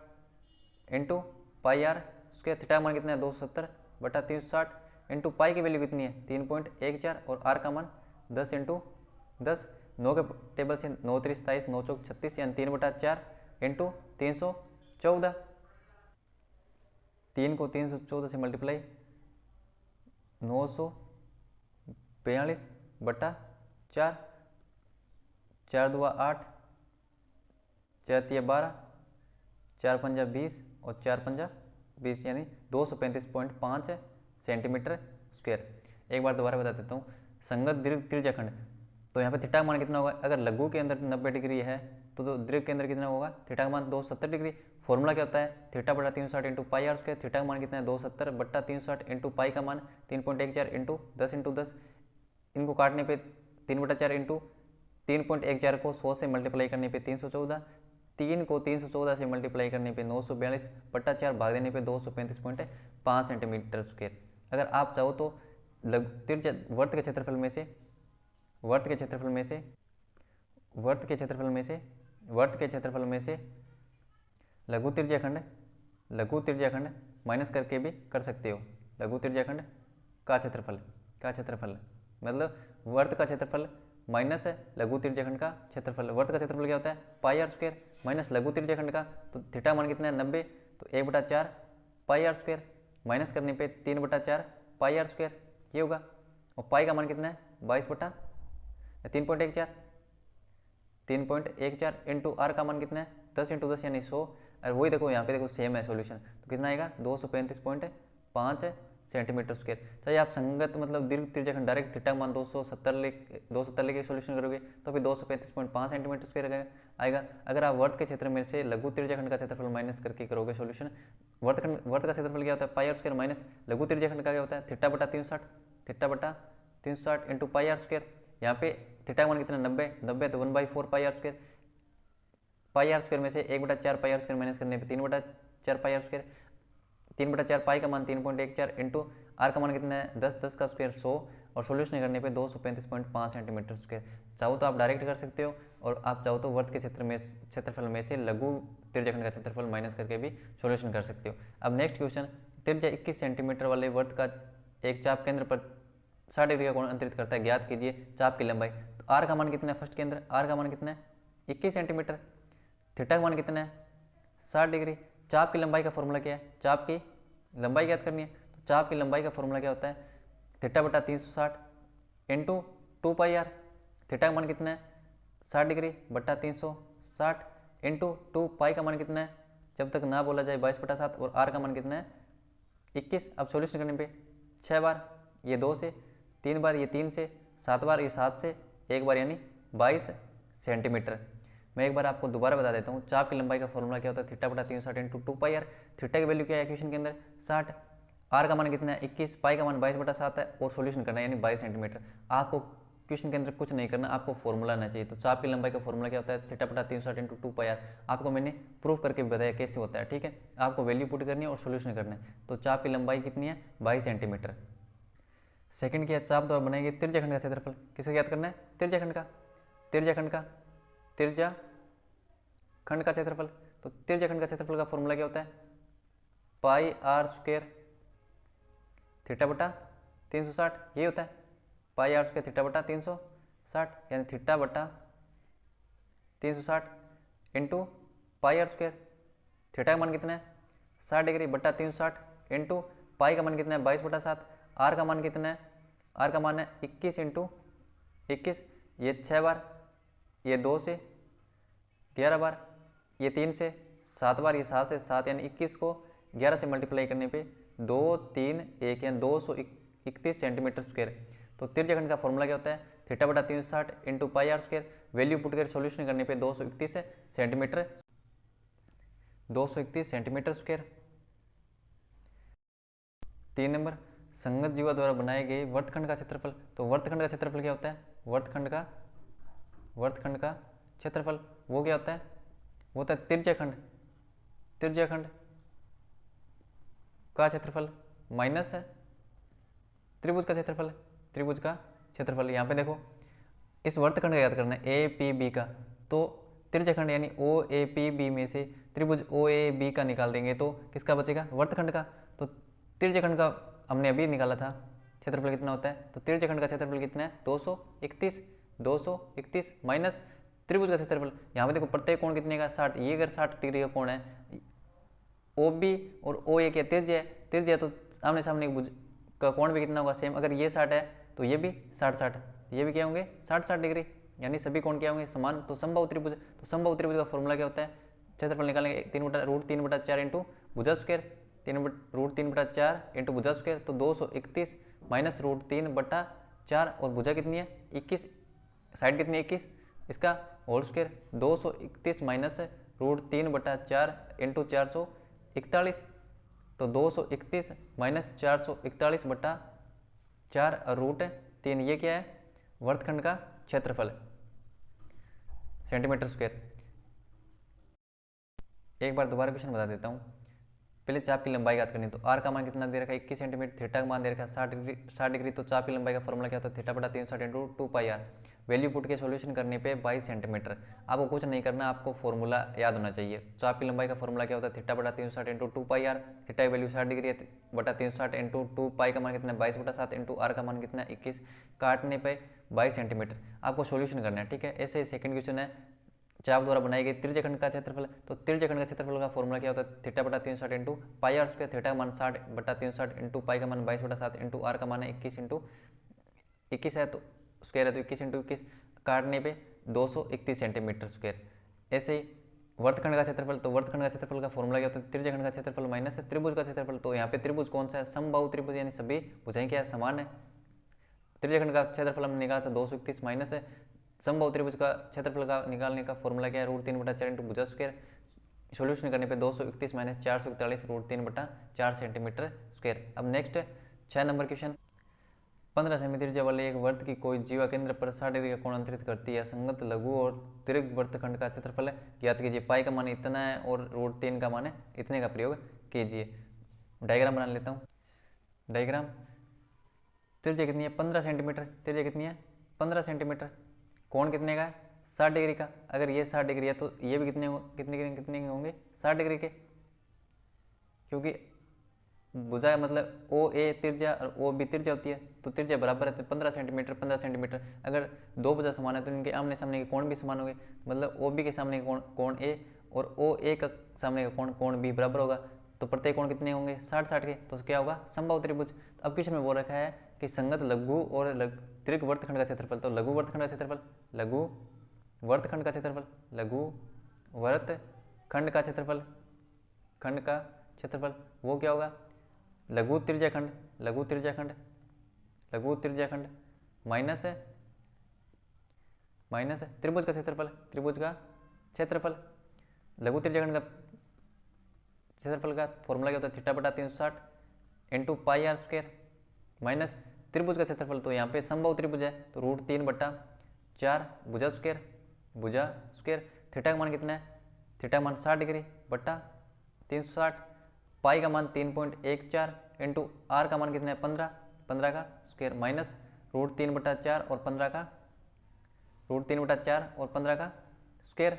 into pi R square, theta का मान कितना है 270 बटा 360 इंटू पाई की वैल्यू कितनी है 3.14 और आर का मान 10 इंटू 10। 9 के टेबल से 9 3 27 9 चौक 36 यानी 3/4 इंटू 314। 3 को 314 से मल्टीप्लाई 942 बटा 4, 4 दूआ 8, 4 तिया 12, 4 पंजा 20 और 4 पंजा 20 यानी 235.5 सेंटीमीटर स्क्वायर। एक बार दोबारा बता देता हूँ, संगत दीर्घ त्रिज्याखंड, तो यहाँ पे थीटा का मान कितना होगा, अगर लघु के अंदर 90 डिग्री है तो दीर्घ के अंदर कितना होगा, थीटा का मान 270 डिग्री। फॉर्मूला क्या होता है थीटा बटा 360 into pi R square, theta का मान कितना है 270 बटा 360 इंटू पाई का मान 3.14 इंटू 10, इनको काटने पे 3/4 इंटू 3.14 को 100 से मल्टीप्लाई करने पे 314, 3 को 314 से मल्टीप्लाई करने पे 942 बटा 4 भाग देने पे 235.5 सेंटीमीटर स्क्वायर। अगर आप चाहो तो वर्त के क्षेत्रफल में से लघु त्रिज्याखंड माइनस करके भी कर सकते हो। लघु त्रिज्याखंड का क्षेत्रफल मतलब वर्त का क्षेत्रफल माइनस है लघु त्रिज्याखंड का क्षेत्रफल। वर्त का क्षेत्रफल क्या होता है पाई आर स्क्वायर माइनस लघु त्रिज्याखंड का, तो थीटा मान कितना है 90 तो 1/4 पाई आर स्क्वायर माइनस करने पे 3/4 पाई आर स्क्वायर ये होगा। और पाई का मान कितना है 22/3.14 इंटू आर का मान कितना है 10 इंटू 10 यानी 100। और वही देखो यहाँ पे देखो सेम है सॉल्यूशन, तो कितना आएगा 235.5 सेंटीमीटर स्क्वायर। चाहे आप संगत मतलब दीर्घ त्रिज्याखंड डायरेक्ट थीटा मान 270 लेके सॉल्यूशन करोगे तो भी 235.5 सेंटीमीटर स्क्वायर आएगा। अगर आप वर्त के क्षेत्र में से लघु त्रिज्याखंड का क्षेत्रफल माइनस करके करोगे सॉल्यूशन, वर्त का क्षेत्रफल क्या होता है पाई आर स्क्वायर माइनस लघु त्रिज्याखंड का क्या होता है थीटा बटा 360 इंटू पाई आर स्क्वायर। यहाँ पे थीटा मान कितना 90 तो 1/4 pi R square, pi R square में से 1/4 पाई आर स्क्वायर माइनस करने पे 3/4 पाई आर स्क्वायर, 3/4 पाई का मान 3.14 इंटू आर का मान कितना है 10 का स्क्वायर 100 और सॉल्यूशन करने पे 235.5 सेंटीमीटर स्क्वायर। चाहो तो आप डायरेक्ट कर सकते हो और आप चाहो तो वर्त के क्षेत्रफल में से लघु त्रिज्याखंड का क्षेत्रफल माइनस करके भी सॉल्यूशन कर सकते हो। अब नेक्स्ट क्वेश्चन त्रिज्या 21 सेंटीमीटर वाले वर्त का एक चाप केंद्र पर 60 डिग्री का कोण अंतरित करता है, ज्ञात कीजिए चाप की लंबाई। तो आर का मान कितना है, फर्स्ट के अंदर आर का मान कितना है 21 सेंटीमीटर, थीटा का मान कितना है 60 डिग्री। चाप की लंबाई का फॉर्मूला क्या है, चाप की लंबाई ज्ञात करनी है। तो चाप की लंबाई का फॉर्मूला क्या होता है, थीटा बटा 360 इंटू 2πr। थीटा का मान कितना है 60 डिग्री बटा 360 इंटू 2π का मान कितना है, जब तक ना बोला जाए 22/7, और आर का मान कितना है 21। अब सॉल्यूशन करने पे 6 बार ये 2 से, 3 बार ये 3 से, 7 बार ये 7 से, 1 बार यानी 22 सेंटीमीटर। मैं एक बार आपको दोबारा बता देता हूँ, चाप की लंबाई का फॉर्मूला क्या होता है, थीटा बटा 360 इंटू 2πr। थीटा की वैल्यू क्या है इक्वेशन के अंदर 60, आर का मान कितना है 21, पाई का मान 22/7 है, और सॉल्यूशन करना है यानी 22 सेंटीमीटर। आपको क्वेश्चन के अंदर कुछ नहीं करना, आपको फॉर्मूला आना चाहिए। तो चाप की लंबाई का फॉर्मूला क्या होता है, थीटा बटा 360 इंटू 2πr। आपको मैंने प्रूफ करके भी बताया कैसे होता है, ठीक है। आपको वैल्यू पुट करनी है और सॉल्यूशन करना है। तो चाप की लंबाई कितनी है 22 सेंटीमीटर। सेकंड क्या, चाप द्वारा बनाई गई त्रिज्याखंड का क्षेत्रफल किसे याद करना है, त्रिज्याखंड का क्षेत्रफल। तो त्रिज्याखंड का क्षेत्रफल का फॉर्मूला क्या होता है, पाई आर स्क्वायर थीटा बटा 360, ये होता है पाई आर स्क्वायर थीटा बटा 360, यानी थीटा बटा 360 into pi R square. Theta का मान कितना है 60 डिग्री बटा 360 इंटू पाई का मान कितना है 22/7। आर का मान कितना है, आर का मान है 21 इंटू 21, ये 6 बार, ये 2 से 11 बार, ये 3 से 7 बार, ये 7 से 7, यानी 21 को 11 से मल्टीप्लाई करने पे 2 3 1 यानी 231 सेंटीमीटर स्क्वायर। तो त्रिज्याखंड का फॉर्मूला क्या होता है, थीटा बटा 360 into pi R square. Value put कर सॉल्यूशन करने पे 231 सेंटीमीटर स्क्वायर। 3 नंबर, संगत जीवा द्वारा बनाए गए वर्तखंड का क्षेत्रफल। तो वर्तखंड का क्षेत्रफल क्या होता है, वर्तखंड का क्षेत्रफल वो क्या होता है, वो होता है त्रिज्याखंड का क्षेत्रफल माइनस है त्रिभुज का क्षेत्रफल। यहाँ पे देखो इस वर्तखंड का याद करना है ए पी बी का, तो त्रिज्याखंड यानी ओ ए पी बी में से त्रिभुज ओ ए बी का निकाल देंगे तो किसका बचेगा, वर्तखंड का। तो त्रिज्याखंड का हमने अभी निकाला था, क्षेत्रफल कितना होता है, तो त्रिज्याखंड का क्षेत्रफल कितना है 231 माइनस त्रिभुज का क्षेत्रफल। यहाँ पे देखो प्रत्येक कोण कितने का 60, ये अगर 60 डिग्री का कोण है, ओ बी और ओ ए क्या त्रिज्या तो आमने सामने भुज का कोण भी कितना होगा सेम। अगर ये 60 है तो ये भी 60, ये भी क्या होंगे 60 डिग्री, यानी सभी कोण क्या होंगे समान। तो समबाहु त्रिभुज, तो समबाहु त्रिभुज का फॉर्मूला क्या होता है, क्षेत्रफल निकालेंगे 3/√3/4 इंटू भुजा स्क्वायर, 3/√3/4 इंटू भुजा स्क्वायर। तो 231 माइनस √3/4 और भुजा कितनी है 21, साइड कितनी है 21, इसका होल स्क्वायर 231 माइनस √3/4 इंटू 441। तो 231 माइनस 441/4 √3, ये क्या है वर्तखंड का क्षेत्रफल सेंटीमीटर स्क्वायर। एक बार दोबारा क्वेश्चन बता देता हूँ, पहले चाप की लंबाई याद करनी। तो आर का मान कितना दे रखा है 21 सेंटीमीटर, थीटा का मान दे रखा है 60 डिग्री। तो चाप की लंबाई का फॉर्मूला क्या होता है, थीटा बटा 360 इंटू 2πr। वैल्यू पुट के सॉल्यूशन करने पे 22 सेंटीमीटर। आपको कुछ नहीं करना, आपको फॉर्मूला याद होना चाहिए। चाप की लंबाई का फॉर्मूला क्या होता है, थीटा बटा 360 इंटू 2πr। थीटा की वैल्यू 60 डिग्री है, बटा 360 इंटू 2π का मान कितना है 22/7 इंटू आर का मान कितना है 21, काटने पे 22 सेंटीमीटर। आपको सॉल्यूशन करना है, ठीक है। ऐसे ही सेकंड क्वेश्चन है, चाप द्वारा बनाई गई त्रिज्याखंड का क्षेत्रफल। तो त्रिज्याखंड का क्षेत्रफल का फॉर्मूला क्या होता है, थीटा बटा 360 into pi R square. Theta का मान 60 बटा 360 इंटू पाई का मान 22/7 इंटू आर का मान है 21 इंटू 21 है, तो स्क्वायर है तो 21 इंटू 21, काटने पे 231 सेंटीमीटर स्क्वायर। ऐसे ही वर्तखंड का क्षेत्रफल, तो वर्तखंड का क्षेत्रफल का फॉर्मूला क्या होता है, त्रिज्याखंड का क्षेत्रफल माइनस त्रिभुज का क्षेत्रफल। तो यहाँ पे त्रिभुज कौन सा है, समबाहु त्रिभुज, यानी सभी भुजाएं क्या है समान है। त्रिज्याखंड का क्षेत्रफल हमने निकाला था 231 माइनस है समबाहु त्रिभुज का क्षेत्रफल का निकालने का फॉर्मूला क्या है, √3/4 इंटू भुजा स्क्वायर। सॉल्यूशन करने पे 231 माइनस 441 √3/4 सेंटीमीटर स्क्वायर। अब नेक्स्ट 6 नंबर क्वेश्चन, 15 सेमी त्रिज्या वाले एक वर्त की कोई जीवा केंद्र पर 60 डिग्री का कोण अंतरित करती है। संगत लघु और दीर्घ वर्तखंड का क्षेत्रफल ज्ञात कीजिए। पाई का मान इतना है और √3 का मान है इतने का प्रयोग कीजिए। डायग्राम बना लेता हूँ। डायग्राम, त्रिज्या कितनी है 15 सेंटीमीटर, त्रिज्या कितनी है 15 सेंटीमीटर, कोण कितने का है 60 डिग्री का। अगर ये 60 डिग्री है तो ये भी कितने के होंगे 60 डिग्री के, क्योंकि भुजा मतलब ओ ए त्रिज्या और ओ बी त्रिज्या होती है, तो त्रिज्या बराबर है, 15 सेंटीमीटर 15 सेंटीमीटर। अगर दो भुजा समान है तो इनके आमने सामने के कोण भी समान होंगे, मतलब ओ बी के सामने के कोण ए और ओ ए का सामने का कोण बी बराबर होगा, तो प्रत्येक कोण कितने होंगे 60-60 के, तो क्या होगा समबाहु त्रिभुज। अब क्वेश्चन में बोल रखा है कि संगत लघु और दीर्घ वर्तखंड का क्षेत्रफल, तो लघु वर्तखंड का क्षेत्रफल, लघु वर्तखंड का क्षेत्रफल, लघु वर्तखंड का क्षेत्रफल, खंड का क्षेत्रफल वो क्या होगा लघु त्रिज्याखंड, लघु त्रिज्याखंड, लघु त्रिज्याखंड माइनस त्रिभुज का क्षेत्रफल, त्रिभुज का क्षेत्रफल। लघु त्रिज्याखंड का क्षेत्रफल का फॉर्मूला क्या होता है, थीटा बटा 360 into pi R square, minus त्रिभुज का क्षेत्रफल, तो यहाँ पे समबाहु त्रिभुज है तो √3/4 भुजा स्क्वायर, थीटा का मान कितना है, थीटा का मान 60 डिग्री बटा 360, पाई का मान 3.14 इंटू आर का मान कितना है 15 का स्क्वायर, माइनस √3/4 और 15 का √3/4 का स्क्वायर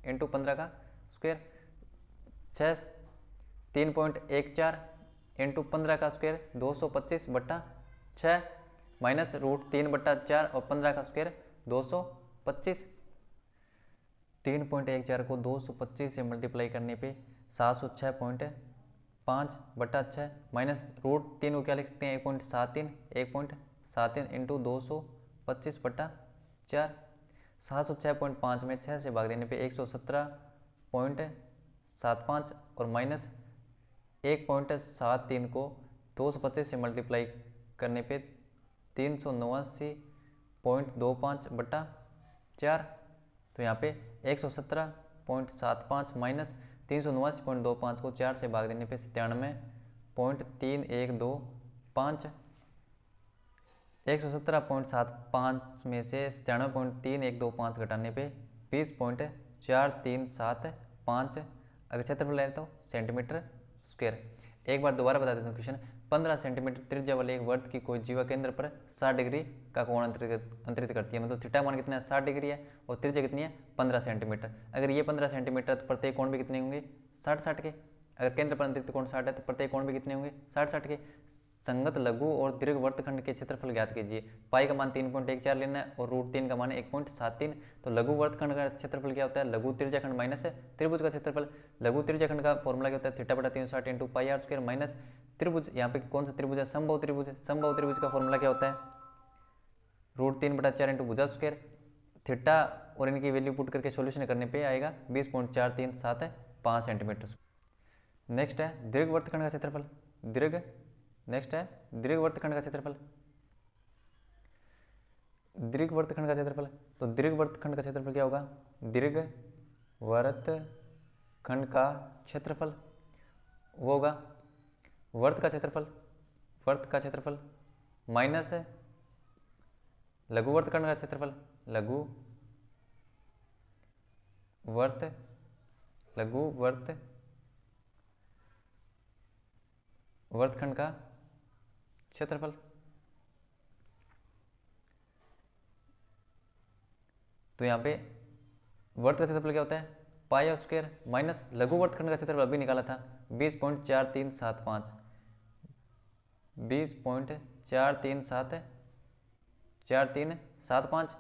इंटू 15 का स्क्वायर, 3.14 इंटू 15 का स्क्वायर 225/6 माइनस √3/4 और 15 का स्क्वायर 225। 3.14 को 225 से मल्टीप्लाई करने पे 706.5/6 माइनस √3 को क्या लिख सकते हैं 1.73 इंटू 225/4, 706.5 में 6 से भाग देने पे 117.75 और माइनस 1.73 को 225 से मल्टीप्लाई करने पे 389.25/4, तो यहाँ पे 117.75 माइनस 389.25 को 4 से भाग देने पे 97.3125, 117.75 में से 97.3125 घटाने पे 20.4375 अगर क्षेत्रफल है तो सेंटीमीटर स्क्वायर। एक बार दोबारा बता देता हूँ क्वेश्चन, 15 सेंटीमीटर त्रिज्या वाले एक वर्त की कोई जीवा केंद्र पर 60 डिग्री का कोण अंतरित करती है, मतलब थीटा मान कितना है 60 डिग्री है और त्रिज्या कितनी है 15 सेंटीमीटर। अगर ये 15 सेंटीमीटर तो प्रत्येक कोण भी कितने होंगे 60-60 के। अगर केंद्र पर अंतरित कोण 60 है तो प्रत्येक कोण भी कितने होंगे 60-60 के। संगत लघु और दीर्घ वर्तखंड के क्षेत्रफल ज्ञात कीजिए। पाई का मान 3.14 लेना है और √3 का मान 1.73। तो लघु वर्तखंड का क्षेत्रफल क्या होता है लघु त्रिज्याखंड माइनस त्रिभुज का क्षेत्रफल। लघु त्रिज्याखंड का फॉर्मूला क्या होता है थीटा बटा 360 into pi R square minus त्रिभुज, यहाँ पे कौन सा त्रिभुज है समबाहु त्रिभुज है। समबाहु त्रिभुज का फॉर्मूला क्या होता है √3/4 इंटू भुजा स्क्वायर, थीटा और इनकी वैल्यू पुट करके सॉल्यूशन करने पे आएगा 20.437 सेंटीमीटर। नेक्स्ट है दीर्घ वर्तखंड का क्षेत्रफल, नेक्स्ट है दीर्घ वर्तखंड का क्षेत्रफल, दीर्घ वर्तखंड का क्षेत्रफल। तो दीर्घ वर्तखंड का क्षेत्रफल क्या होगा दीर्घ वर्तखंड का क्षेत्रफल वो होगा वर्त का क्षेत्रफल माइनस लघु वर्तखंड का क्षेत्रफल, लघु वर्तखंड का क्षेत्रफल। तो यहाँ पे वर्त का क्षेत्रफल क्या होता है पाई आर स्क्वायर माइनस लघु वर्तखंड का क्षेत्रफल अभी निकाला था 20.4375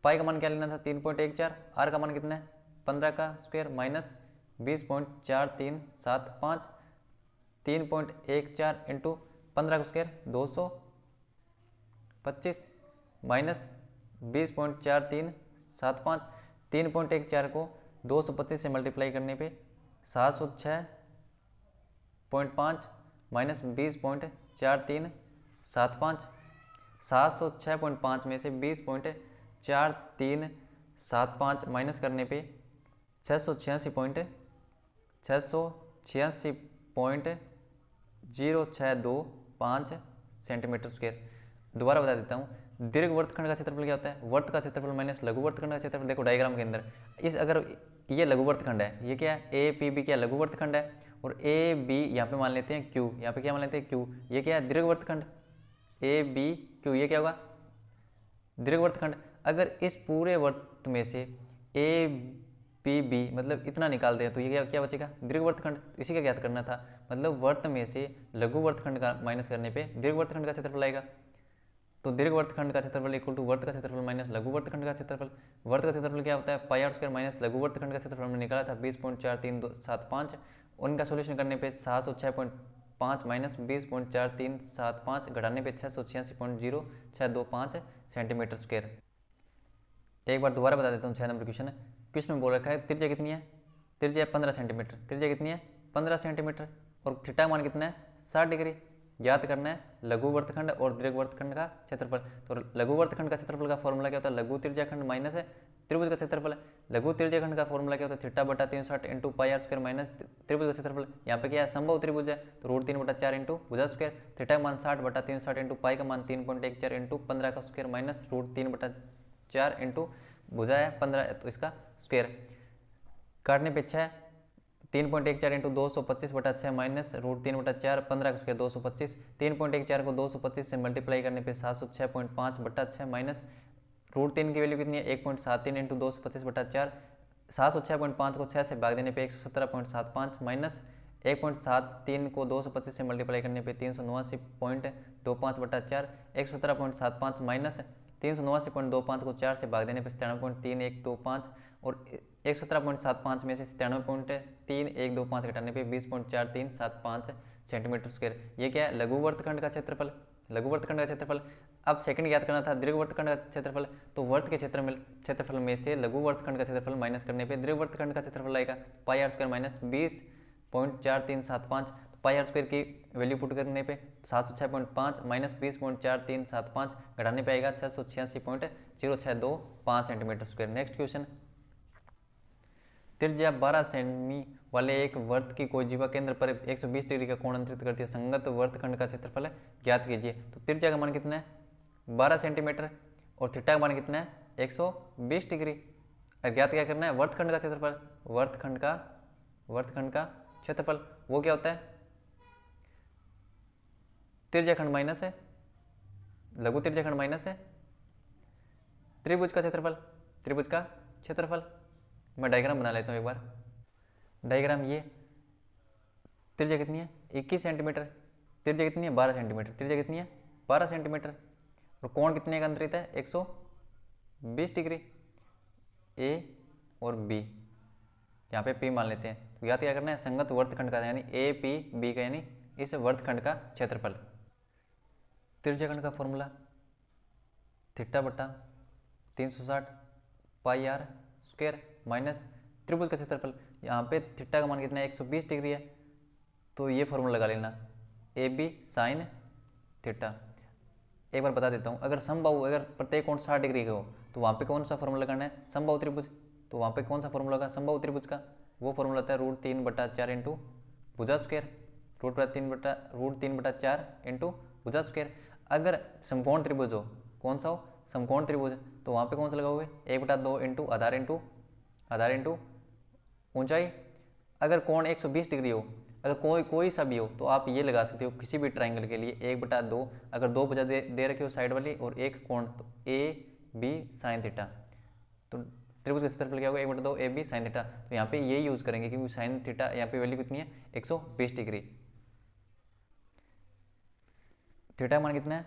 पाई का मान क्या लेना था 3.14, आर का मान कितना है 15 का स्क्वायर माइनस 20.4375, 3.14 इंटू 15 का स्क्वायर 225 माइनस 20.4375, 3.14 को 225 से मल्टीप्लाई करने पे 706.5 माइनस 20.4375, 706.5 में से 20.4375 माइनस करने पे 686.0625 सेंटीमीटर स्क्वायर। दोबारा बता देता हूँ दीर्घ वर्तखंड का क्षेत्रफल क्या होता है वर्त का क्षेत्रफल माइनस लघु वर्तखंड का क्षेत्रफल। देखो डायग्राम के अंदर इस अगर ये लघु वर्तखंड है, ये क्या है ए पी बी क्या लघु वर्तखंड है और ए बी यहाँ पे मान लेते हैं क्यू, यहाँ पे क्या मान लेते हैं क्यू, ये क्या है दीर्घ वर्तखंड ए बी क्यू, ये क्या होगा दीर्घ वर्तखंड। अगर इस पूरे वर्त में से ए पी बी मतलब इतना निकालते हैं तो ये क्या क्या बचेगा, दीर्घवृत्तखंड, इसी का ज्ञात करना था। मतलब वर्त में से लघु वर्तखंड का माइनस करने पे दीर्घवृत्तखंड का क्षेत्रफल आएगा। तो दीर्घवृत्तखंड का क्षेत्रफल इक्वल टू वर्त का क्षेत्रफल माइनस लघु वर्तखंड का क्षेत्रफल। वर्त का क्षेत्रफल क्या होता है, पाई आर स्क्वायर माइनस लघु वर्तखंड का क्षेत्रफल हमने निकाला था 20.4375। उनका सोल्यूशन करने पे 706.5 माइनस 20.4375 घटाने पे 686.0625 सेंटीमीटर स्क्वायर। एक बार दोबारा बता देता हूँ 6 नंबर क्वेश्चन है। क्वेश्चन में बोल रखा है त्रिज्या कितनी है, त्रिज्या 15 सेंटीमीटर, त्रिज्या कितनी है 15 सेंटीमीटर और थीटा मान कितना है 60 डिग्री। ज्ञात करना है लघु वर्तखंड और दीर्घ वर्तखंड का क्षेत्रफल। तो लघु वर्तखंड का क्षेत्रफल का फॉर्मूला क्या होता है, लघु त्रिज्याखंड माइनस है त्रिभुज का क्षेत्रफल। लघु त्रिज्याखंड का फॉर्मूला क्या होता है, थीटा बटा 360 into pi R square minus त्रिभुज का क्षेत्रफल। यहाँ पे क्या है, समबाहु त्रिभुज है तो √3/4 इंटू भुजा स्क्वायर। थीटा का मान 60/360 इंटू पाई का मान 3.14 इंटू 15 का स्क्वायर माइनस √3/4 इंटू भुजा है 15 तो इसका स्क्वायर। काटने पे 6 3.14 इंटू 225/6 माइनस √3/4 15 का स्क्वायर 225। 3.14 को 225 से मल्टीप्लाई करने पे 706.5/6 माइनस √3 की वैल्यू कितनी है 1.73 इंटू 225/4। 706.5 को 6 से भाग देने पे 117.75 माइनस 1.73 को 225 से मल्टीप्लाई करने पे 379.25/4। 117.75 माइनस 379.25 को 4 से भाग देने पे 97.3125 और 117.75 में से 97.3125 घटाने पे 20.4375 सेंटीमीटर स्क्वायर। ये क्या है, लघु वर्तखंड का क्षेत्रफल, लघु वर्तखंड का क्षेत्रफल। अब सेकंड ज्ञात करना था दीर्घ वर्तखंड का क्षेत्रफल। तो वर्त के क्षेत्रफल में से लघु वर्तखंड का क्षेत्रफल माइनस करने पे दीर्घ वर्तखंड का क्षेत्रफल आएगा pi R square minus 20.4375। Pi R square की वैल्यू पुट करने पे 706.5 माइनस 20.4375 घटाने पे आएगा 686.0625 सेंटीमीटर स्क्वायर। नेक्स्ट क्वेश्चन, त्रिज्या 12 सेमी वाले एक वर्त की कोई जीवा केंद्र पर 120 डिग्री का कोण अंतरित करती है, संगत वर्तखंड का क्षेत्रफल ज्ञात कीजिए। तो त्रिज्या का मान कितना है 12 सेंटीमीटर और थीटा का मान कितना है 120 डिग्री। ज्ञात क्या करना है, वर्तखंड का क्षेत्रफल, वर्तखंड का क्षेत्रफल वो क्या होता है, त्रिज्याखंड माइनस है लघु त्रिज्याखंड माइनस है त्रिभुज का क्षेत्रफल, त्रिभुज का क्षेत्रफल। मैं डायग्राम बना लेता हूँ एक बार। डायग्राम ये, त्रिज्या कितनी है 21 सेंटीमीटर, त्रिज्या कितनी है 12 सेंटीमीटर, त्रिज्या कितनी है 12 सेंटीमीटर और कोण कितने का अंतरित है 120 डिग्री। ए और बी, यहाँ पे पी मान लेते हैं। तो याद क्या करना है, संगत वर्तखंड का यानी ए पी बी का यानी इस वर्तखंड का क्षेत्रफल। त्रिज्याखंड का फॉर्मूला थीटा बटा 360 पाई आर स्क्वायर माइनस त्रिभुज का क्षेत्रफल। यहाँ पे थीटा का मान कितना है 120 डिग्री है तो ये फॉर्मूला लगा लेना ए बी साइन थीटा। एक बार बता देता हूँ, अगर समबाहु अगर प्रत्येक कोण 60 डिग्री का हो तो वहाँ पे कौन सा फॉर्मूला लगाना है, समबाहु त्रिभुज। तो वहाँ पे कौन सा फॉर्मूला होगा समबाहु त्रिभुज का, वो फॉर्मूला होता है √3/4 इंटू भुजा स्क्वायर, √3/4 इंटू भुजा स्क्वायर। अगर समकोण त्रिभुज हो, कौन सा हो समकोण त्रिभुज, तो वहाँ पे कौन सा लगाओगे 1/2 इंटू आधार इंटू ऊंचाई। अगर कोण 120 डिग्री हो, अगर कोई सा भी हो तो आप ये लगा सकते हो किसी भी ट्राइंगल के लिए 1/2। अगर 2 भुजा दे रखे हो साइड वाली और एक कोण तो ए बी साइन थीटा। तो त्रिभुज का क्षेत्रफल क्या होगा 1/2 ए बी साइन थीटा। तो यहाँ पे ये यूज करेंगे क्योंकि साइन थीटा यहाँ पे वैल्यू कितनी है 120 डिग्री। थीटा का मान कितना है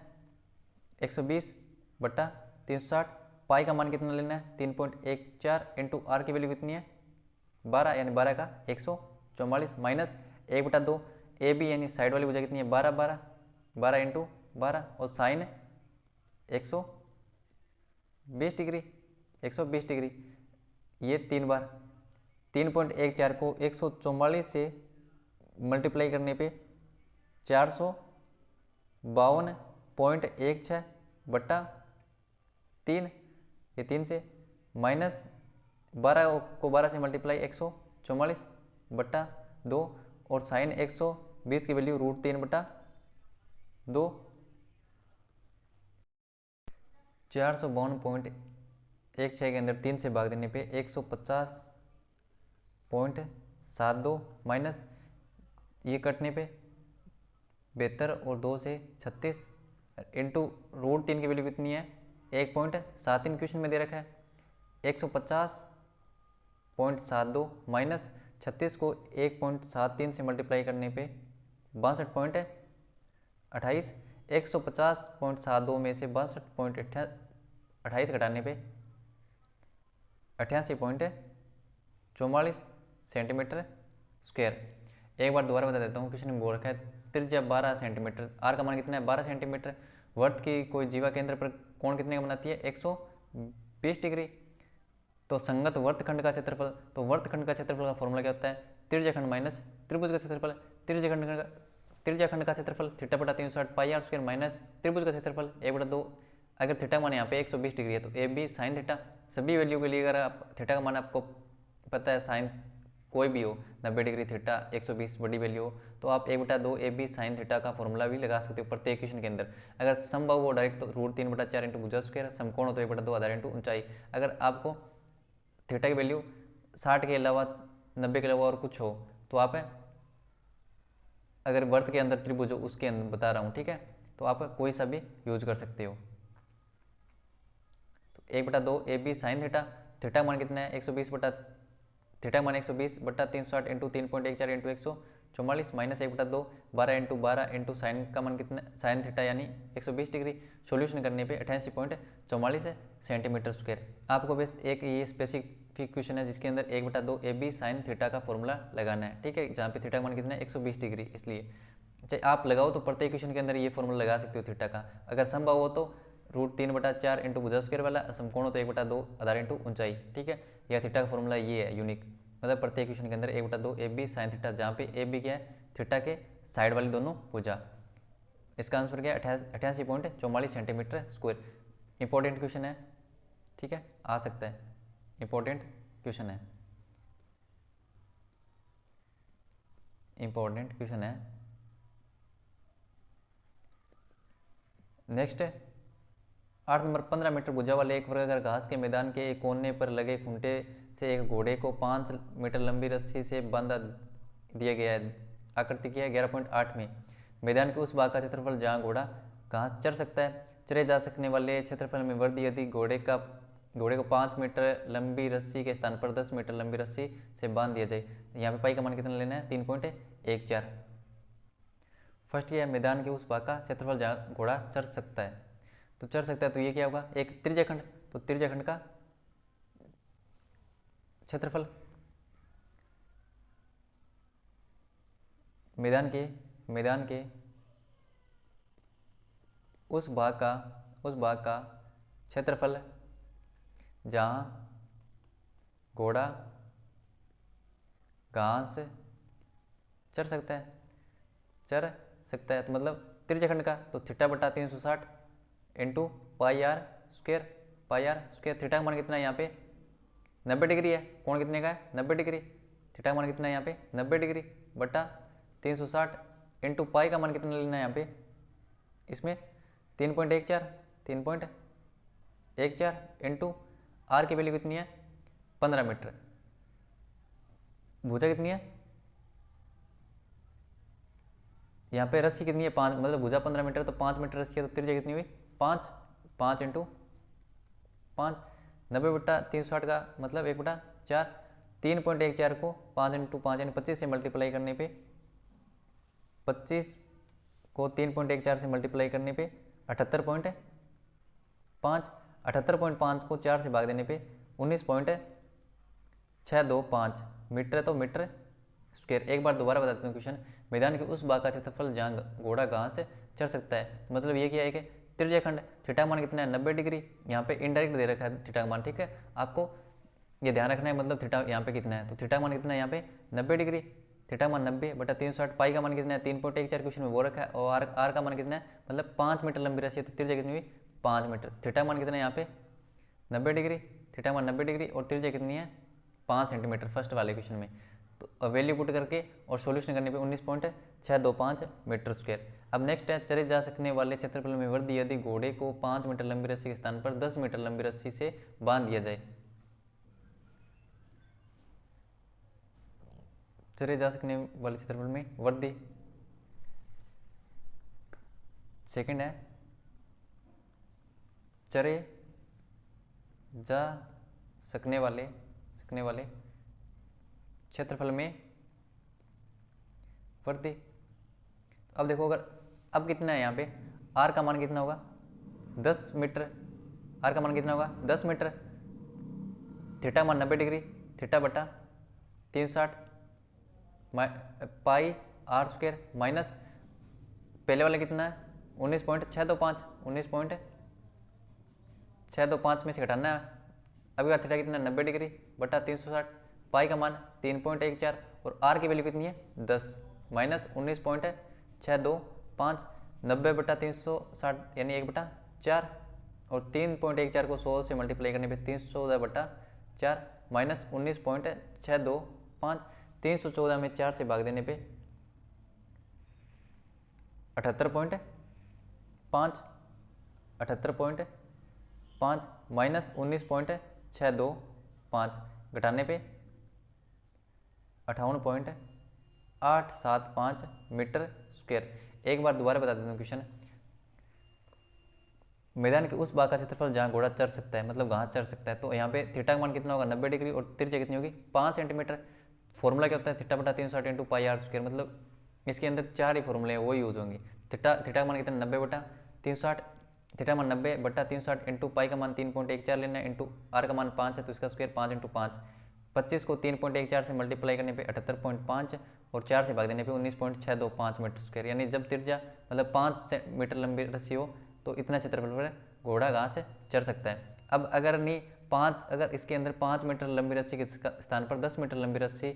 120/360। पाई का मान कितना लेना है 3.14 इंटू आर की वैल्यू कितनी है 12 यानी 12 का 144 माइनस 1/2 ए बी यानी साइड वाली भुजा कितनी है 12 इंटू 12 और साइन 120 डिग्री ये 3 बार 3.14 को 144 से मल्टीप्लाई करने पे 452.16/3 ये 3 से माइनस 12 को 12 से मल्टीप्लाई 144/2 और साइन 120 की वैल्यू √3/2 452.16 के अंदर 3 से भाग देने पे 150.72 माइनस ये कटने पे 72 और 2 से 36 इंटू √3 की वैल्यू कितनी है 1.73 क्वेश्चन में दे रखा है 150 0.72 माइनस 36 को 1.73 से मल्टीप्लाई करने पे 62.28, 150.72 में से 62.28 घटाने पे 88.44 सेंटीमीटर स्क्वायर। एक बार दोबारा बता देता हूँ, क्वेश्चन में बोल रखा है त्रिज्या 12 सेंटीमीटर, आर का मान कितना है 12 सेंटीमीटर, वर्त की कोई जीवा केंद्र पर कोण कितने का बनाती है 120 डिग्री। तो संगत वर्तखंड का क्षेत्रफल, तो वर्तखंड का क्षेत्रफल का फॉर्मूला क्या होता है त्रिज्याखंड माइनस त्रिभुज का क्षेत्रफल। त्रिज्याखंड का क्षेत्रफल थीटा बटा 360 पाई आर स्क्वायर माइनस त्रिभुज का क्षेत्रफल 1/2। अगर थीटा मान यहाँ पे 120 डिग्री है तो ए बी साइन थीटा, सभी वैल्यू के लिए अगर आप थीटा का मान आपको पता है, साइन कोई भी हो 90 डिग्री थीटा 120 बड़ी वैल्यू हो, तो आप 1/2 ए बी साइन थीटा का फॉर्मूला भी लगा सकते हो प्रत्येक क्वेश्चन के अंदर। अगर संभव हो डायरेक्ट तो √3/4 इंटू भुजा स्क्वायर, समकोण हो तो 1/2 आधार इंटू ऊंचाई। अगर आपको थीटा की वैल्यू 60 के अलावा 90 के अलावा और कुछ हो तो आप अगर वर्त के अंदर त्रिभुज हो उसके अंदर बता रहा हूँ, ठीक है, तो आप कोई सा भी यूज कर सकते हो। तो 1/2 A B sine theta, theta मान कितना है 120/360 into 3.14 into 144 minus 1/2 12 into 12 into sine का मान कितना साइन थीटा यानी 120 डिग्री। सॉल्यूशन करने पे 88.44 सेंटीमीटर स्क्वायर। आपको बस एक ये स्पेसिफिक क्वेश्चन है जिसके अंदर 1/2 ए बी साइन थीटा का फॉर्मूला लगाना है, ठीक है, जहाँ पे थीटा का मान कितना है 120 डिग्री। इसलिए चाहे आप लगाओ तो प्रत्येक क्वेश्चन के अंदर ये फॉर्मूला लगा सकते हो थीटा का। अगर संभव हो तो √3/4 इंटू भुजा स्क्वायर वाला, समकोण हो तो 1/2 आधार इंटू ऊंचाई, ठीक है। यह थीटा का फॉर्मूला ये है यूनिक, मतलब प्रत्येक क्वेश्चन के अंदर 1/2 ए बी साइन थीटा, जहाँ पे ए बी क्या है थीटा के साइड वाली दोनों भुजा। इसका आंसर क्या है 88.44 सेंटीमीटर स्क्वायर। इंपॉर्टेंट क्वेश्चन है, ठीक है, आ सकता है, इंपॉर्टेंट क्वेश्चन है, इंपॉर्टेंट क्वेश्चन है। नेक्स्ट 8 नंबर 15 मीटर भुजा वाले एक वर्गाकार घास के मैदान के एक कोने पर लगे खूंटे से एक घोड़े को 5 मीटर लंबी रस्सी से बांधा दिया गया है। आकृति की है 11.8 में। मैदान के उस भाग का क्षेत्रफल जहां घोड़ा घास चर सकता है। चरे जा सकने वाले क्षेत्रफल में वृद्धि यदि घोड़े को 5 मीटर लंबी रस्सी के स्थान पर 10 मीटर लंबी रस्सी से बांध दिया जाए। यहाँ पे पाई का मान कितना लेना है 3.14। फर्स्ट ये है मैदान के उस भाग का क्षेत्रफल जहाँ घोड़ा चर सकता है। तो चर सकता है तो ये क्या होगा एक त्रिज्याखंड, तो त्रिज्याखंड का क्षेत्रफल मैदान के उस भाग का क्षेत्रफल जहाँ घोड़ा घास चर सकता है, तो मतलब त्रिज्याखंड का तो थीटा बटा 360 into pi R square. Theta का मान कितना है यहाँ पे 90 डिग्री है, कोण कितने का है 90 डिग्री। थीटा का मान कितना है यहाँ पे 90 डिग्री बटा 360 इंटू पाई का मान कितना लेना है यहाँ पे, इसमें 3.14 इंटू आर की वैल्यू कितनी है 15 मीटर। भुजा कितनी है यहाँ पे रस्सी कितनी है 5, मतलब भुजा 15 मीटर तो 5 मीटर रस्सी है, तो त्रिज्या कितनी हुई 5 इंटू 5 90/360 का मतलब 1/4। 3.14 को 5 इंटू 5 यानी 25 से मल्टीप्लाई करने पे 25 को 3.14 से मल्टीप्लाई करने पे 78.5 को 4 से भाग देने पे 19.625 मीटर, तो मीटर स्क्वायर। एक बार दोबारा बताते हैं क्वेश्चन। मैदान के उस भाग का क्षेत्रफल जहाँ घोड़ा घास चर सकता है, मतलब ये क्या है कि त्रिज्याखंड थीटा मान कितना है 90 डिग्री। यहाँ पे इनडायरेक्ट दे रखा है थीटा मान, ठीक है, आपको ये ध्यान रखना है, मतलब थीटा यहाँ पे कितना है, तो थीटा मान कितना है यहाँ पे 90 डिग्री। थीटा मान 90/360, पाई का मान कितना है 3.14 क्वेश्चन में वो रखा है, और आर का मान कितना है मतलब 5 मीटर लंबी रस्सी है, तो त्रिज्या कितनी हुई 5 मीटर। थीटा मान कितना है यहाँ पे 90 डिग्री, थीटा मान 90 डिग्री और त्रिज्या कितनी है 5 सेंटीमीटर फर्स्ट वाले क्वेश्चन में। तो वैल्यू पुट करके और सॉल्यूशन करने पे 19.625 मीटर स्क्वायर। अब नेक्स्ट है चरे जा सकने वाले क्षेत्रफल में वृद्धि यदि घोड़े को 5 मीटर लंबी रस्सी के स्थान पर 10 मीटर लंबी रस्सी से बांध दिया जाए। चरे जा सकने वाले क्षेत्रफल में वृद्धि, सेकंड है चरे जा सकने वाले क्षेत्रफल में वृद्धि। अब देखो, अगर अब कितना है यहाँ पे, आर का मान कितना होगा 10 मीटर, आर का मान कितना होगा 10 मीटर, थीटा मान 90 डिग्री, थीटा बटा 360 पाई आर स्क्वायर माइनस पहले वाला कितना है 19.625, 19.625 में से घटाना है। अभी बार थीटा कितना 90 डिग्री बटा 360, पाई का मान 3.14 और आर की वैल्यू कितनी है 10 माइनस 19.625, 90 बटा 360 यानी 1/4 और 3.14 को 100 से मल्टीप्लाई करने पे 314 बटा 4 माइनस 19.625, 314 में 4 से भाग देने पे 78.5, 78.5 माइनस 19.625 घटाने पे 58.875 मीटर स्क्वायर। एक बार दोबारा बता देता हूँ क्वेश्चन। मैदान के उस भाग का क्षेत्रफल जहाँ घोड़ा चढ़ सकता है, मतलब घास चढ़ सकता है, तो यहाँ पे थीटा का मान कितना होगा 90 डिग्री और त्रिज्या कितनी होगी 5 सेंटीमीटर। फॉर्मूला क्या होता है थीटा बटा 360 इंटू पाई आर स्क्वायर, मतलब इसके अंदर 4 ही फॉर्मूले हैं वो यूज होंगे। थीटा का मान कितना 90 बटा 360, थीटा मान 90 बटा 360 इंटू पाई का मान 3.14 लेना है इंटू आर का मान 5 है तो इसका स्क्वायर 5 इंटू 5, 25 को 3.14 से मल्टीप्लाई करने पे 78.5 और 4 से भाग देने पे 19.625 मीटर स्क्वायर। यानी जब त्रिज्या मतलब 5 मीटर लंबी रस्सी हो तो इतना क्षेत्रफल पर घोड़ा घास चढ़ सकता है। अब अगर नहीं अगर इसके अंदर 5 मीटर लंबी रस्सी के स्थान पर 10 मीटर लंबी रस्सी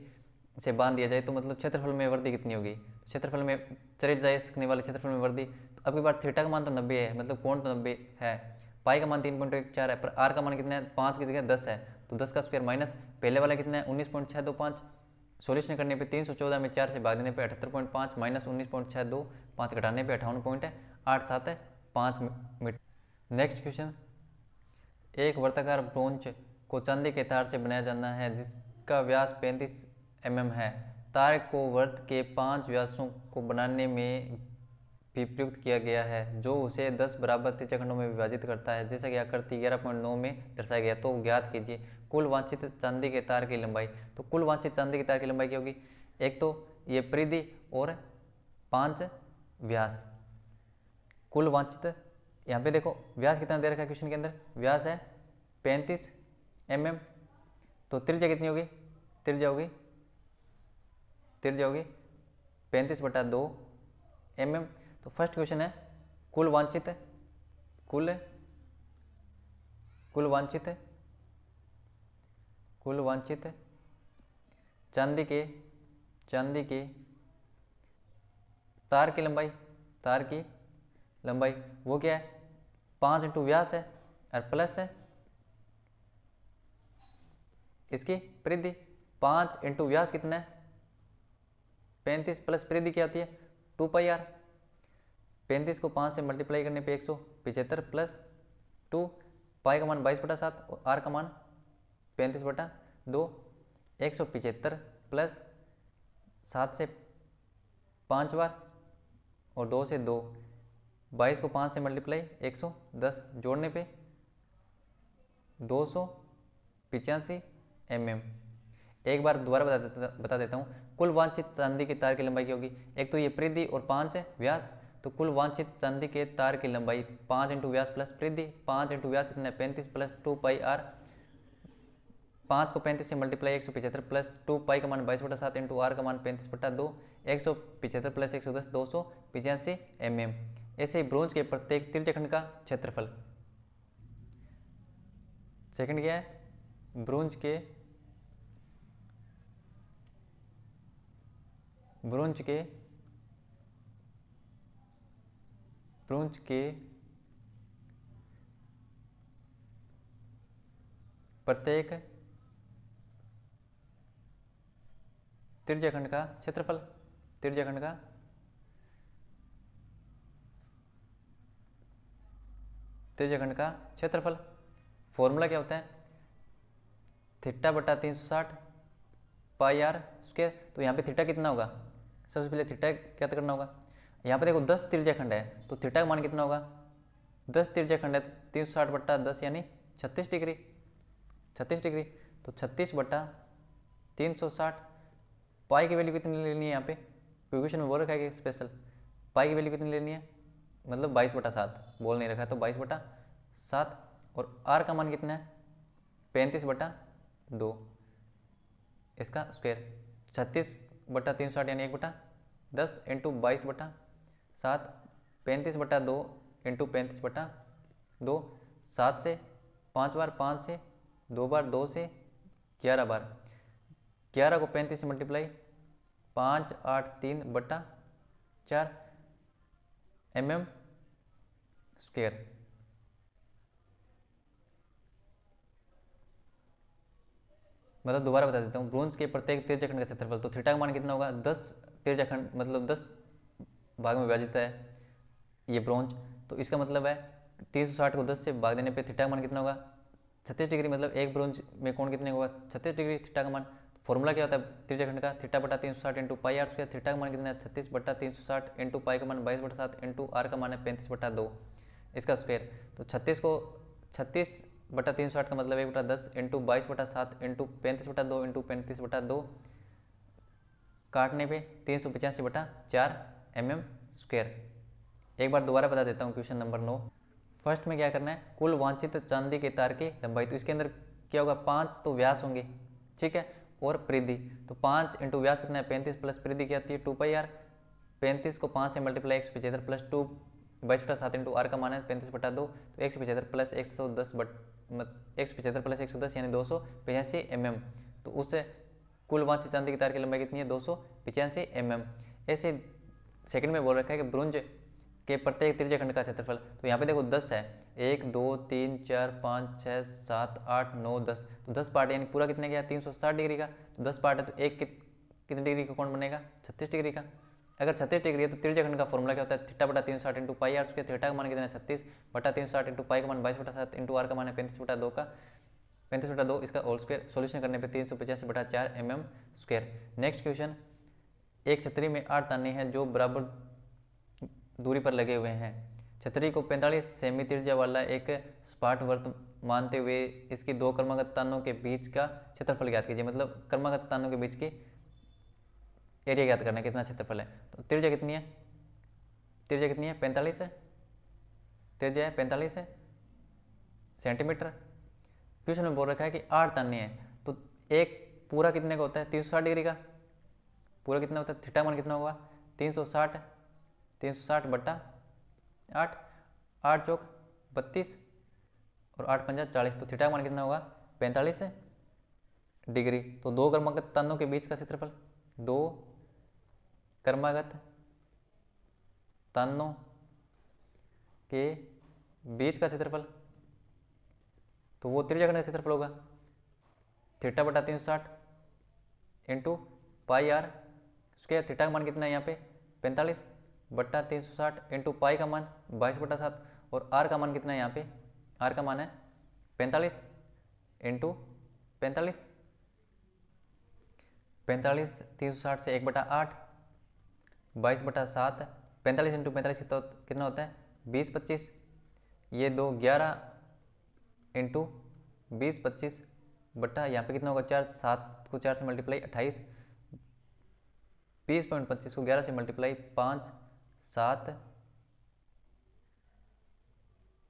से बांध दिया जाए तो मतलब क्षेत्रफल में वृद्धि कितनी होगी, क्षेत्रफल में चले जा सकने वाले क्षेत्रफल में वृद्धि। तो अब की बार थीटा का मान तो 90 है, मतलब कोण तो 90 है, पाई का मान 3.14 है, पर आर का मान कितना है 5 की जगह 10 है तो 10 का स्क्वायर माइनस पहले वाला कितना है 19.625, सॉल्यूशन करने पे 314 में 4 से भाग देने पे 78.5 माइनस 19.625 घटाने पे 58.875 मीटर। नेक्स्ट क्वेश्चन, एक वर्ताकार ब्रोंच को चांदी के तार से बनाया जाना है जिसका व्यास 35 mm है। तार को वर्त के 5 व्यासों को बनाने में भी प्रयुक्त किया गया है जो उसे 10 बराबर त्रिज्याखंडों में विभाजित करता है जैसा कि आकृति 11.9 में दर्शाया गया। तो ज्ञात कीजिए कुल वांछित चांदी के तार की लंबाई। तो कुल वांछित चांदी के तार की लंबाई क्या होगी, एक तो ये परिधि और 5 व्यास। कुल वांछित, यहाँ पे देखो व्यास कितना दे रखा है क्वेश्चन के अंदर, व्यास है 35 mm, तो त्रिज्या कितनी होगी, त्रिज्या होगी 35 बटा 2 mm। तो फर्स्ट क्वेश्चन है कुल वांछित चांदी के तार की लंबाई वो क्या है 5 इंटू व्यास है और प्लस है इसकी परिधि। 5 इंटू व्यास कितना है 35 प्लस परिधि क्या होती है 2 पाई आर। 35 को 5 से मल्टीप्लाई करने पे 175 प्लस 2, पाई का मान 22/7 और आर का मान 35/2, 175 प्लस 7 से 5 बार और 2 से 2, 22 को 5 से मल्टीप्लाई 110 जोड़ने पे 285 mm। एक बार दोबारा बता देता हूँ कुल वांछित चांदी के तार की लंबाई क्या होगी, एक तो ये परिधि और 5 है व्यास, तो कुल वांछित चांदी के तार की लंबाई 5 इंटू व्यास प्लस परिधि। 5 इंटू व्यास कितना है 35 प्लस 2 पाई आर, 5 को 35 से मल्टीप्लाई 175 प्लस 2 पाई का मान 22/7 इंटू आर का मान 35/2, 175 प्लस 110 285 mm। ऐसे ही ब्रोंज के प्रत्येक त्रिज्याखंड का क्षेत्रफल। सेकंड क्या है, ब्रोंज के प्रत्येक त्रिज्याखंड का क्षेत्रफल। त्रिज्याखंड का क्षेत्रफल फॉर्मूला क्या होता है थीटा बटा 360 पाई आर स्क्वायर। तो यहाँ पे थीटा कितना होगा, सबसे पहले थीटा क्या करना होगा, यहाँ पे देखो 10 त्रिज्याखंड है तो थीटा का मान कितना होगा, 10 त्रिज्याखंड है तो 360 बटा 10 यानी 36 डिग्री। तो 36 बटा 360 पाई की वैल्यू कितनी लेनी है यहाँ पे, क्वेश्चन में बोल रखा है कि स्पेशल पाई की वैल्यू कितनी लेनी है, मतलब 22/7 बोल नहीं रखा है तो 22/7, और आर का मान कितना है 35/2, इसका स्क्वायर 36/360 यानी 1/10 इंटू 22/7, 35/2 इंटू 35/2, 7 से 5 बार, 5 से 2 बार, 2 से 11 बार, 11 को 35 से मल्टीप्लाई 583/4 mm स्क्वायर। मतलब दोबारा बता देता हूँ, ब्रोंज के प्रत्येक तिर्यकखंड का क्षेत्रफल, तो थीटा का मान कितना होगा 10 तिर्यकखंड, मतलब 10 भाग में विभाजित है ये ब्रोंज, तो इसका मतलब है 360 को 10 से भाग देने पे थीटा का मान कितना होगा 36 डिग्री, मतलब एक ब्रोंज में कोण कितने होगा 36 डिग्री थीटा का मान। फॉर्मूला क्या होता है तिर्यकखंड का, थीटा/360 into pi R square, theta का मान कितना है 36/360 इंटू पाई का मान 22/7 इंटू आर का मान है 35/2, इसका स्क्वायर। तो 36 को 36/360 का मतलब 1/10 इंटू 22/7 इंटू 35/2 इंटू 35/2, काटने पे 385/4 mm स्क्वायर। एक बार दोबारा बता देता हूँ क्वेश्चन नंबर 9। फर्स्ट में क्या करना है, कुल वांछित चांदी के तार की लंबाई, तो इसके अंदर क्या होगा 5 तो व्यास होंगे, ठीक है, और परिधि, तो 5 इंटू व्यास कितना है 35 प्लस परिधि क्या आती है 2πr, 35 को 5 से मल्टीप्लाई 175 प्लस 2 22/7 इंटू आर का मान है 35/2, तो 175 प्लस 110 175 प्लस 110 यानी 285 mm, तो उससे कुल वांछित चांदी की तार की लंबाई कितनी है 285 mm। ऐसे सेकंड में बोल रखा है कि ब्रोंज के प्रत्येक त्रिज्यखंड का क्षेत्रफल, तो यहाँ पे देखो 10 है, 1 2 3 4 5 6 7 8 9 10, तो 10 पार्ट यानी पूरा कितने का 360 डिग्री का, तो 10 पार्ट है तो एक कितने डिग्री का कोण बनेगा 36 डिग्री का। अगर 36 डिग्री है तो त्रिज्यखंड का फॉर्मूला क्या होता है थीटा/360 into pi R square, theta का मान कितना है 36/360 इंटू पाई का मान 22/7 इंटू आर का मान है 35/2 का 35/2, इसका होल स्क्वायर, सोल्यूशन करने पे 385/4 mm स्क्वायर। नेक्स्ट क्वेश्चन, एक छतरी में 8 ताने हैं जो बराबर दूरी पर लगे हुए हैं, छतरी को 45 सेमी त्रिज्या वाला एक सपाट वृत्त मानते हुए इसकी दो क्रमागत तानों के बीच का क्षेत्रफल ज्ञात कीजिए, मतलब क्रमागत तानों के बीच की एरिया ज्ञात करना है कितना क्षेत्रफल है। तो त्रिज्या कितनी है, त्रिज्या कितनी है 45 है, त्रिज्या है 45 है सेंटीमीटर। क्वेश्चन में बोल रखा है कि 8 ताने हैं, तो एक पूरा कितने का होता है 360 डिग्री का, पूरा कितना होता है थीटा मान कितना होगा 360/8, 8 चौक 32 और 8 पंजा 40, तो थीटा मान कितना होगा 45 डिग्री। तो दो क्रमागत तानों के बीच का क्षेत्रफल, दो क्रमागत तानों के बीच का क्षेत्रफल, तो वो त्रिज्यखंड का क्षेत्रफल होगा थीटा/360 into pi R square, theta का मान कितना है यहाँ पे 45/360 इंटू पाई का मान 22/7 और आर का मान कितना है यहाँ पे, आर का मान है 45 इंटू 45, 45 360 से 1/8 22/7, 45 इंटू 45 कितना होता है 20/25, ये दो 11 इंटू 20/25 बट्टा यहाँ पे कितना होगा 4, 7 को 4 से मल्टीप्लाई 28, 20.25 को 11 से मल्टीप्लाई 5 7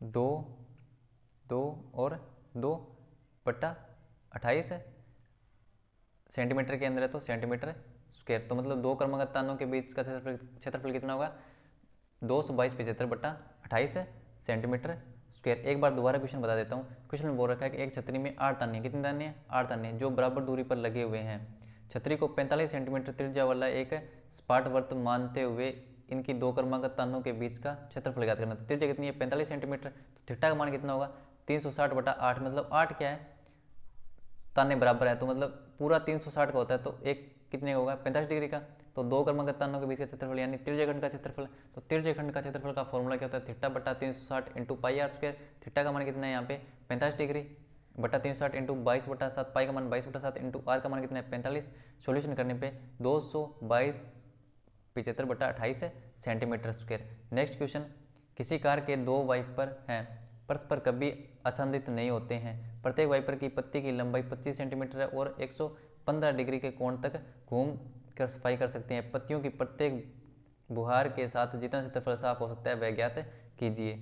2 2 और 2/28 है, सेंटीमीटर के अंदर है तो सेंटीमीटर स्क्वायर। तो मतलब दो क्रमागत तानों के बीच का क्षेत्रफल कितना होगा 222/75/28 सेंटीमीटर स्क्वायर। एक बार दोबारा क्वेश्चन बता देता हूँ, क्वेश्चन में बोल रखा है कि एक छतरी में 8 ताने, कितने ताने हैं 8 ताने जो बराबर दूरी पर लगे हुए हैं, छतरी को 45 सेंटीमीटर त्रिज्या वाला एक सपाट वृत्त मानते हुए इनकी दो क्रमागत तानों के बीच का क्षेत्रफल ज्ञात करना। त्रिज्या कितनी है 45 सेंटीमीटर, तो थीटा का मान कितना होगा 360/8, मतलब 8 क्या है ताने बराबर है, तो मतलब पूरा 360 का होता है, तो एक कितने का होगा 45 डिग्री का, तो दो क्रमागत तानों के बीच का क्षेत्रफल यानी त्रिज्यखंड का क्षेत्रफल। तो त्रिज्यखंड का क्षेत्रफल का फॉर्मूला क्या होता है थीटा/360 into pi R square, theta का मान कितना है यहाँ पे 45 डिग्री बटा 360 इंटू 22/7, पाई का मान 22/7 इंटू आर का मान कितना है 45, सोल्यूशन करने पे 222/75/28 सेंटीमीटर स्क्वायर। नेक्स्ट क्वेश्चन, किसी कार के दो वाइपर हैं परस्पर कभी आच्छादित नहीं होते हैं, प्रत्येक वाइपर की पत्ती की लंबाई 25 सेंटीमीटर है और 115 डिग्री के कोण तक घूम कर सफाई कर सकते हैं। पत्तियों की प्रत्येक बुहार के साथ जितना क्षेत्रफल साफ हो सकता है वह ज्ञात कीजिए।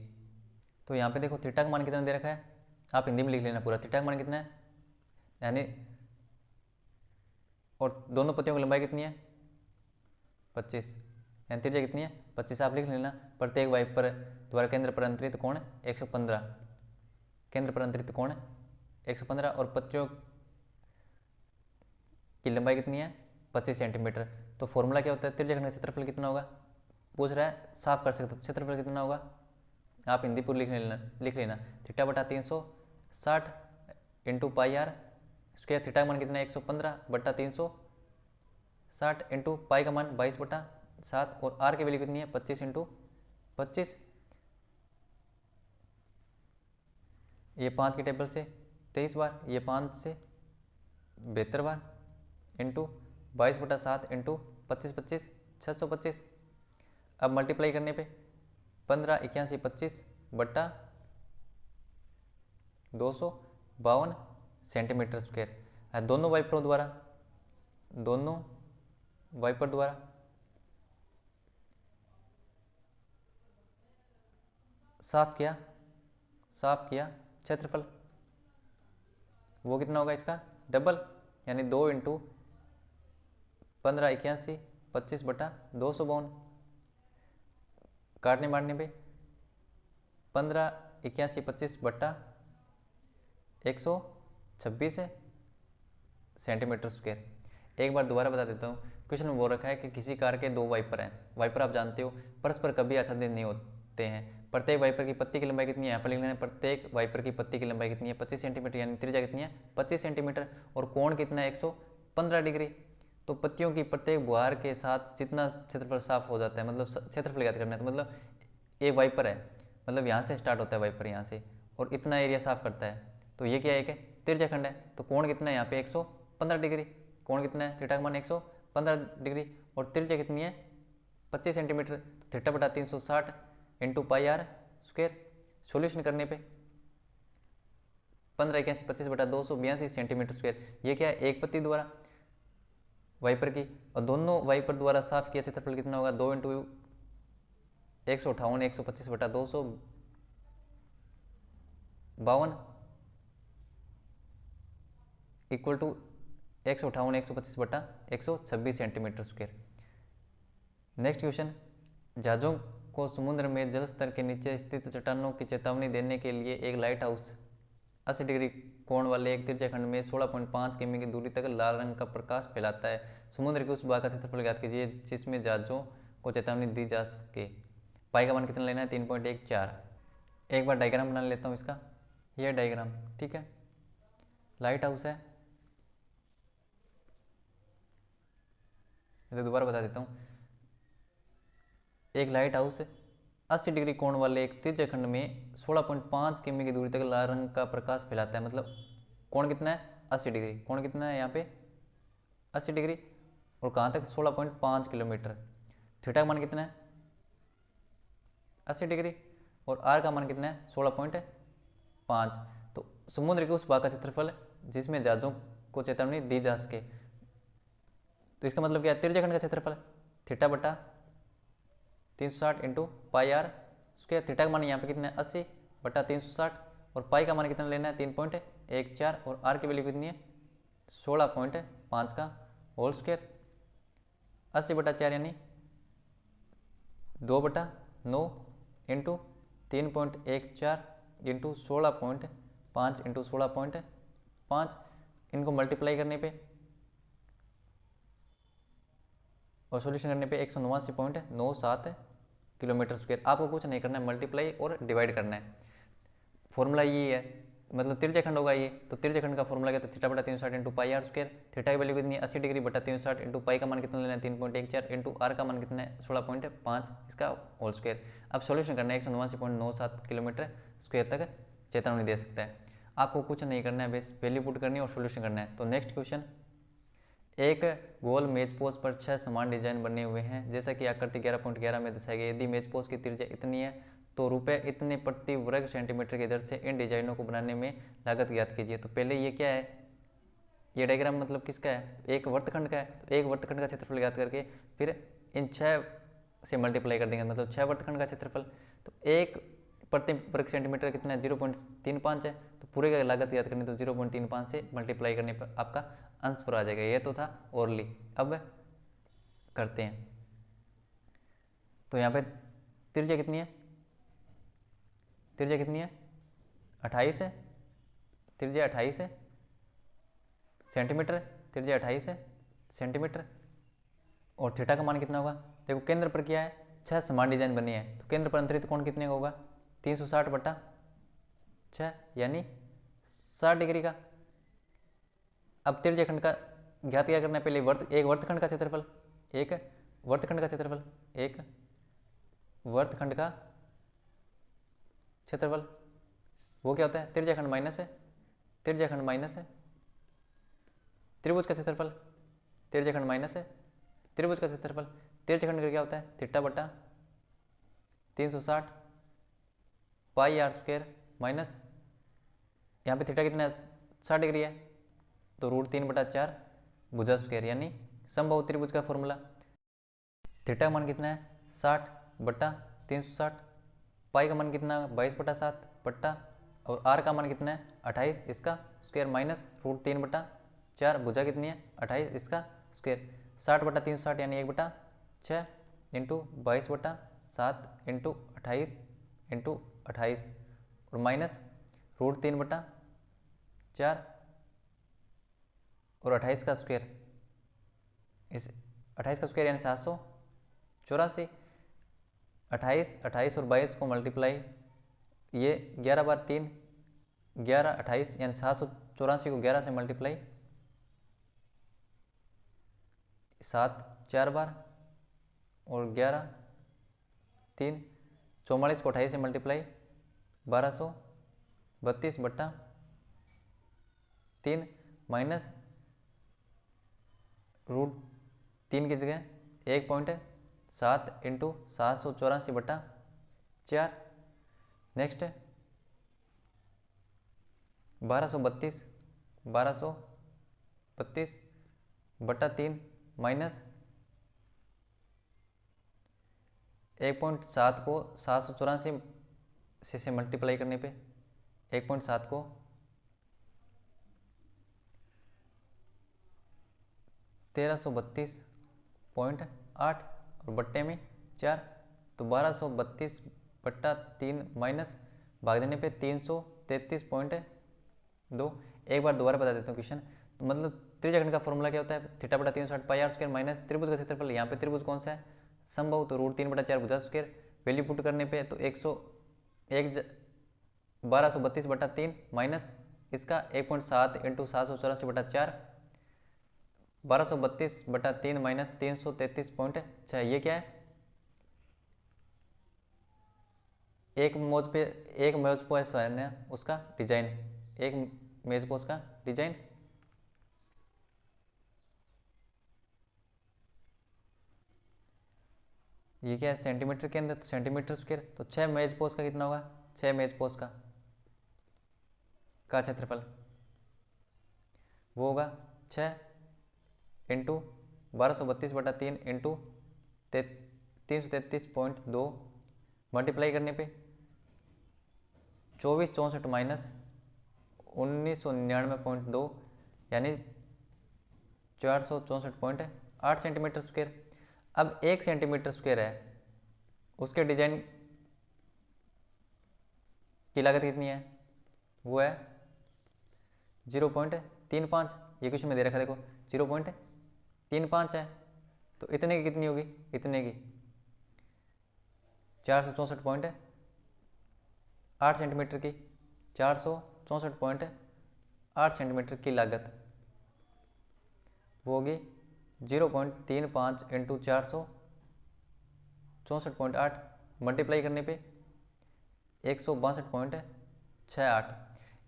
तो यहाँ पे देखो थीटा का मान कितना दे रखा है, आप हिंदी में लिख लेना पूरा। थीटा का मान कितना है यानी, और दोनों पत्तियों की लंबाई कितनी है 25, यानी त्रिज्या कितनी है 25, आप लिख लेना। प्रत्येक वाइपर द्वारा केंद्र पर अंतरित कोण 115, केंद्र पर अंतरित कोण 115, और पत्तियों की लंबाई कितनी है 25 सेंटीमीटर। तो फॉर्मूला क्या होता है, त्रिज्याखंड का क्षेत्रफल कितना होगा पूछ रहा है, साफ कर सकते हो। क्षेत्रफल कितना होगा आप हिंदी पूरी लिख लेना। थीटा बटा 360 into pi R square. Theta का मान कितना है 115 बटा 360 इंटू पाई का मान 22 बटा 7, और आर की वैल्यू कितनी है 25 इंटू 25। ये 5 की टेबल से 23 बार, ये 5 से 72 बार, इंटू 22 बटा 7 इंटू 25 25 625। अब मल्टीप्लाई करने पे 15 81 25 बटा 252 सेंटीमीटर स्क्वायर। दोनों वाइपरों द्वारा साफ किया क्षेत्रफल, वो कितना होगा इसका डबल, यानी 2 इंटू 15 81 25 बटा 252। काटने मारने पे 15 81 25 बटा 126 सेंटीमीटर स्क्वायर। एक बार दोबारा बता देता हूँ, क्वेश्चन में बोल रखा है कि किसी कार के 2 वाइपर हैं। वाइपर आप जानते हो परस्पर कभी आच्छादित नहीं होते हैं। प्रत्येक वाइपर की पत्ती की लंबाई कितनी है, यहाँ पर लिख लेना है। प्रत्येक वाइपर की पत्ती की लंबाई कितनी है 25 सेंटीमीटर, यानी त्रिज्या कितनी है 25 सेंटीमीटर, और कोण कितना है 115 डिग्री। तो पत्तियों की प्रत्येक बुहार के साथ जितना क्षेत्रफल साफ हो जाता है, मतलब क्षेत्रफल ज्ञात करना है। तो मतलब एक वाइपर है, मतलब यहाँ से स्टार्ट होता है वाइपर यहाँ से, और इतना एरिया साफ करता है, तो ये क्या है एक त्रिज्याखंड है। तो कोण कितना है यहाँ पे 115 डिग्री, कोण कितना है थीटा का मान 115 डिग्री, और त्रिज्या कितनी है 25 सेंटीमीटर। तो थीटा बटा 360 into pi R square. Solution करने पे 15 81 25 बटा 282 सेंटीमीटर स्क्वायर। ये क्या है एक पत्ती द्वारा वाइपर की, और दोनों वाइपर द्वारा साफ किया क्षेत्रफल कितना होगा 2 इंटू 158 125 बटा 252 इक्वल टू 158 125 बटा 126 सेंटीमीटर स्क्वायर। नेक्स्ट क्वेश्चन, जहाजों को समुद्र में जल स्तर के नीचे स्थित चट्टानों की चेतावनी देने के लिए एक लाइट हाउस 80 डिग्री कोण वाले एक त्रिज्याखंड में 16.5 किमी की दूरी तक लाल रंग का प्रकाश फैलाता है। समुद्र के उस भाग का क्षेत्रफल ज्ञात कीजिए जिसमें जहाजों को चेतावनी दी जा सके। पाई का मान कितना लेना है 3.14। एक बार डायग्राम बना लेता हूँ इसका, यह डायग्राम ठीक है। लाइट हाउस है, तो दोबारा बता देता हूँ। एक लाइट हाउस 80 डिग्री कोण वाले एक त्रिज्याखंड में 16.5 किमी की दूरी तक लाल रंग का प्रकाश फैलाता है। मतलब कोण कितना है 80 डिग्री, कोण कितना है यहाँ पे 80 डिग्री, और कहाँ तक 16.5 किलोमीटर। थीटा का मान कितना है 80 डिग्री, और आर का मान कितना है 16.5। तो समुद्र के उस भाग का क्षेत्रफल जिसमें जहाजों को चेतावनी दी जा सके। तो इसका मतलब क्या है त्रिज्याखंड का क्षेत्रफल थीटा बटा 360 into pi R square. Theta का मान यहाँ पे कितना है 80 बटा 360, और पाई का मान कितना लेना है 3.14, और आर की वैल्यू कितनी है 16.5 का होल स्क्वायर। 80 बटा 4 यानी 2 बटा 9 इंटू 3.14 इंटू 16.5 इंटू 16.5। इनको मल्टीप्लाई करने पे और सॉल्यूशन करने पे 189.97 किलोमीटर स्क्वायर। आपको कुछ नहीं करना है, मल्टीप्लाई और डिवाइड करना है। फॉर्मूला ये है, मतलब त्रिज्याखंड होगा ये, तो त्रिज्याखंड का फॉर्मूला क्या था थीटा बटा 360 into pi R square. Theta की वैल्यू कितनी है 80 डिग्री बटा 360 इंटू पाई का मान कितना लेना है 3.14 इंटू आर का मान कितना है 16.5 इसका होल स्क्वायर। अब सॉल्यूशन करना है 189.97 किलोमीटर स्क्वायर तक चेतावनी दे सकता है। आपको कुछ नहीं करना है, बस वैल्यू पुट करनी है और सॉल्यूशन करना है। तो नेक्स्ट क्वेश्चन, एक गोल मेज पोस्ट पर 6 समान डिजाइन बने हुए हैं जैसा कि आकृति 11.11 में दर्शाया गया। यदि मेज पोस्ट की त्रिज्या इतनी है तो रुपये इतने प्रति वर्ग सेंटीमीटर की दर से इन डिजाइनों को बनाने में लागत ज्ञात कीजिए। तो पहले ये क्या है, ये डायग्राम मतलब किसका है, एक वर्तखंड का है, तो एक वर्तखंड का क्षेत्रफल ज्ञात करके फिर इन 6 से मल्टीप्लाई कर देंगे, मतलब 6 वर्तखंड का क्षेत्रफल। तो एक प्रति वर्ग सेंटीमीटर कितना है, 0.35 है, तो पूरे का लागत याद करनी, तो 0.35 से मल्टीप्लाई करने पर आपका अंश पर आ जाएगा। ये तो था ओरली। अब करते हैं, तो यहाँ पे त्रिज्या कितनी है, त्रिज्या कितनी है 28 है, त्रिज्या 28 है सेंटीमीटर, त्रिज्या 28 है सेंटीमीटर। और थीटा का मान कितना होगा, देखो केंद्र पर क्या है, 6 समान डिजाइन बनी है, तो केंद्र पर अंतरित कोण कितने का होगा, 360/6 यानी 60 डिग्री का। अब त्रिज्याखंड का ज्ञात क्या करना है, पहले एक वर्तखंड का क्षेत्रफल, एक वर्तखंड का क्षेत्रफल, एक वर्तखंड का क्षेत्रफल, वो क्या होता है, त्रिज्याखंड माइनस है, त्रिज्याखंड माइनस है त्रिभुज का क्षेत्रफल, त्रिज्याखंड माइनस है त्रिभुज का क्षेत्रफल। त्रिज्याखंड का क्या होता है, θ/360 पाई r स्क्वायर माइनस, यहाँ पे थीटा कितना है 60 डिग्री है, तो √3/4 भुजा स्क्वायर, यानी समबाहु त्रिभुज का फॉर्मूला। थीटा का मान कितना है 60/360, पाई का मान कितना 22/7 बट्टा, और आर का मान कितना है 28, इसका स्क्वायर माइनस √3/4, भुजा कितनी है 28, इसका स्क्वायर। 60/360 यानी 1/6 इंटू 22/7 इंटू 28 इंटू 28 और माइनस √3/4 और 28 का स्क्वायर, इस 28 का स्क्वायर यानी 784। 28 और 22 को मल्टीप्लाई, ये 11/3 11 28 यानी 784 को 11 से मल्टीप्लाई 7 4 बार और 11 3 44 को 28 से मल्टीप्लाई 1232/3 माइनस √3 की जगह 1.7 इंटू 784/4। नेक्स्ट 1232/3 माइनस 1.7 को 784 से मल्टीप्लाई करने पे 1.7 को 1332.8 और बट्टे में 4, तो 1232/3 माइनस भाग देने पे 333.2। एक बार दोबारा बता देता हूँ क्वेश्चन, तो मतलब त्रिज्याखंड का फॉर्मूला क्या होता है, θ/360 पाई r स्क्वायर माइनस त्रिभुज का क्षेत्रफल, यहाँ पे त्रिभुज कौन सा है समबाहु, तो √3/4 भुजा स्क्वायर, वैल्यू पुट करने पे तो 1232/3 माइनस इसका 1.7 इंटू 784/4, 1232/3 माइनस 333.6, ये क्या है, एक मेज पोस्ट है उसका डिजाइन, एक मेज पोस्ट का डिजाइन। ये क्या है सेंटीमीटर के अंदर, तो सेंटीमीटर स्क्वायर, तो 6 मेज पोस्ट का कितना होगा, 6 मेज पोस्ट का क्षेत्रफल वो होगा 6 इंटू 1232/3 इंटू 333.2 मल्टीप्लाई करने पे 2464 माइनस 1999.2 यानी 464.8 सेंटीमीटर स्क्वायर। अब 1 सेंटीमीटर स्क्वायर है, उसके डिजाइन की लागत कितनी है, वो है 0.35, ये क्वेश्चन में दे रखा है देखो 0.35 है, तो इतने की कितनी होगी, इतने की 464.8 सेंटीमीटर की, 464.8 सेंटीमीटर की लागत वो होगी 0.35 इंटू 464.8 मल्टीप्लाई करने पे 162.68।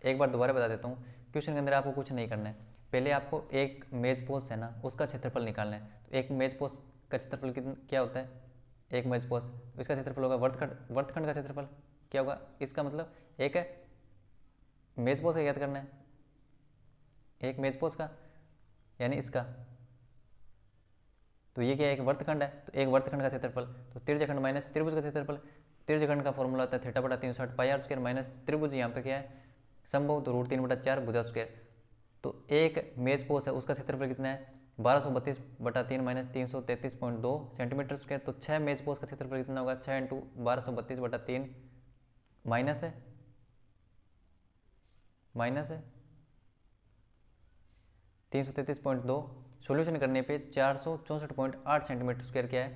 एक बार दोबारा बता देता हूँ, क्वेश्चन के अंदर आपको कुछ नहीं करना है, पहले आपको एक मेज पोस्ट है ना उसका क्षेत्रफल निकालना है। तो एक मेज पोस्ट का क्षेत्रफल क्या होता है, एक मेज पोस्ट, इसका क्षेत्रफल होगा वर्तखंड का क्षेत्रफल क्या होगा, इसका मतलब एक है मेज पोस्ट का याद करना है, एक मेज पोस्ट का, यानी इसका। तो ये क्या है, एक वर्तखंड है, तो एक वर्तखंड का क्षेत्रफल, तो त्रिज्यखंड माइनस त्रिभुज का क्षेत्रफल। त्रिज्यखंड का फॉर्मूला होता है थीटा बटा 360 पाई आर स्क्वायर माइनस त्रिभुज यहाँ पे क्या है संभव, तो रूट 3/4 भुजा स्क्वायर। तो एक मेज पोस है उसका क्षेत्रफल कितना है 1232/3 माइनस 333.2 सेंटीमीटर स्क्वायर। तो 6 मेज पोस का क्षेत्रफल कितना होगा 6 × 1232/3 माइनस है 333.2। सॉल्यूशन करने पे 464.8 सेंटीमीटर स्क्वायर क्या है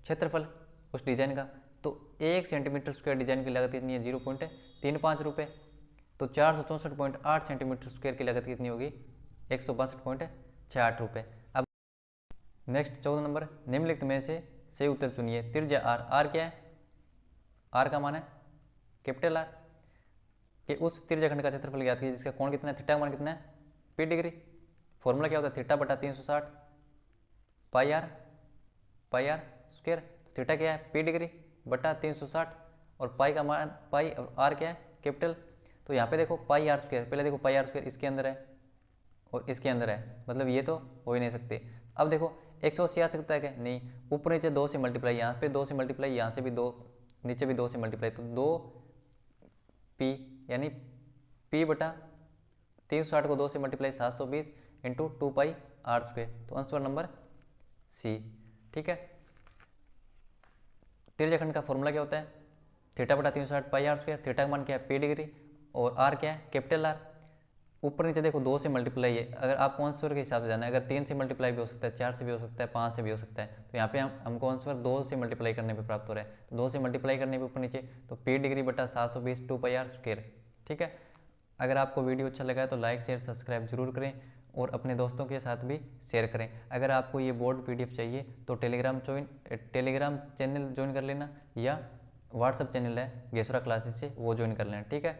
क्षेत्रफल उस डिजाइन का। तो 1 सेंटीमीटर स्क्वायर डिजाइन की लागत कितनी है 0.35 रुपये। तो 464.8 सेंटीमीटर स्क्वायर की लागत कितनी होगी 162.68 रुपये। अब नेक्स्ट 14 नंबर, निम्नलिखित में से सही उत्तर चुनिए। त्रिज्या आर, आर क्या है, आर का मान है कैपिटल आर, कि उस त्रिज्याखंड का क्षेत्रफल ज्ञात कीजिए जिसका कोण कितना है, थीटा का मान कितना है पी डिग्री। फॉर्मूला क्या होता है थीटा बटा 360 पाई आर स्क्वायर। थीटा क्या है पी डिग्री बटा 360 और पाई का मान पाई और आर क्या है कैपिटल। तो यहाँ पे देखो पाई आर स्क्वायर, पहले देखो पाई आर स्क्वायर इसके अंदर है और इसके अंदर है, मतलब ये तो हो ही नहीं सकते। अब देखो 180 आ सकता है क्या, नहीं। ऊपर नीचे 2 से मल्टीप्लाई, यहाँ पे 2 से मल्टीप्लाई, यहाँ से भी 2, नीचे भी 2 से मल्टीप्लाई, तो 2 पी यानी पी बटा 360 को 2 से multiply 720 into 2 pi R square. तो आंसर नंबर सी, ठीक है। त्रिज्याखंड का फॉर्मूला क्या होता है थीटा बटा 360 पाई आर स्क्वायर। थीटा का मान क्या है पी डिग्री और आर क्या है कैपिटल आर। ऊपर नीचे देखो 2 से मल्टीप्लाई है, अगर आपको आंसर के हिसाब से जाना है, अगर 3 से मल्टीप्लाई भी हो सकता है, 4 से भी हो सकता है, 5 से भी हो सकता है। तो यहाँ पे हमको आंसर 2 से मल्टीप्लाई करने पे प्राप्त हो रहा है, तो 2 से मल्टीप्लाई करने पे ऊपर नीचे, तो पी डिग्री बटा 720 2 पाई आर स्क्वायर, ठीक है। अगर आपको वीडियो अच्छा लगा है तो लाइक शेयर सब्सक्राइब जरूर करें और अपने दोस्तों के साथ भी शेयर करें। अगर आपको ये बोर्ड पीडीएफ चाहिए तो टेलीग्राम चैनल ज्वाइन कर लेना, या व्हाट्सअप चैनल है गेसुरा क्लासेस से, वो ज्वाइन कर लेना, ठीक है।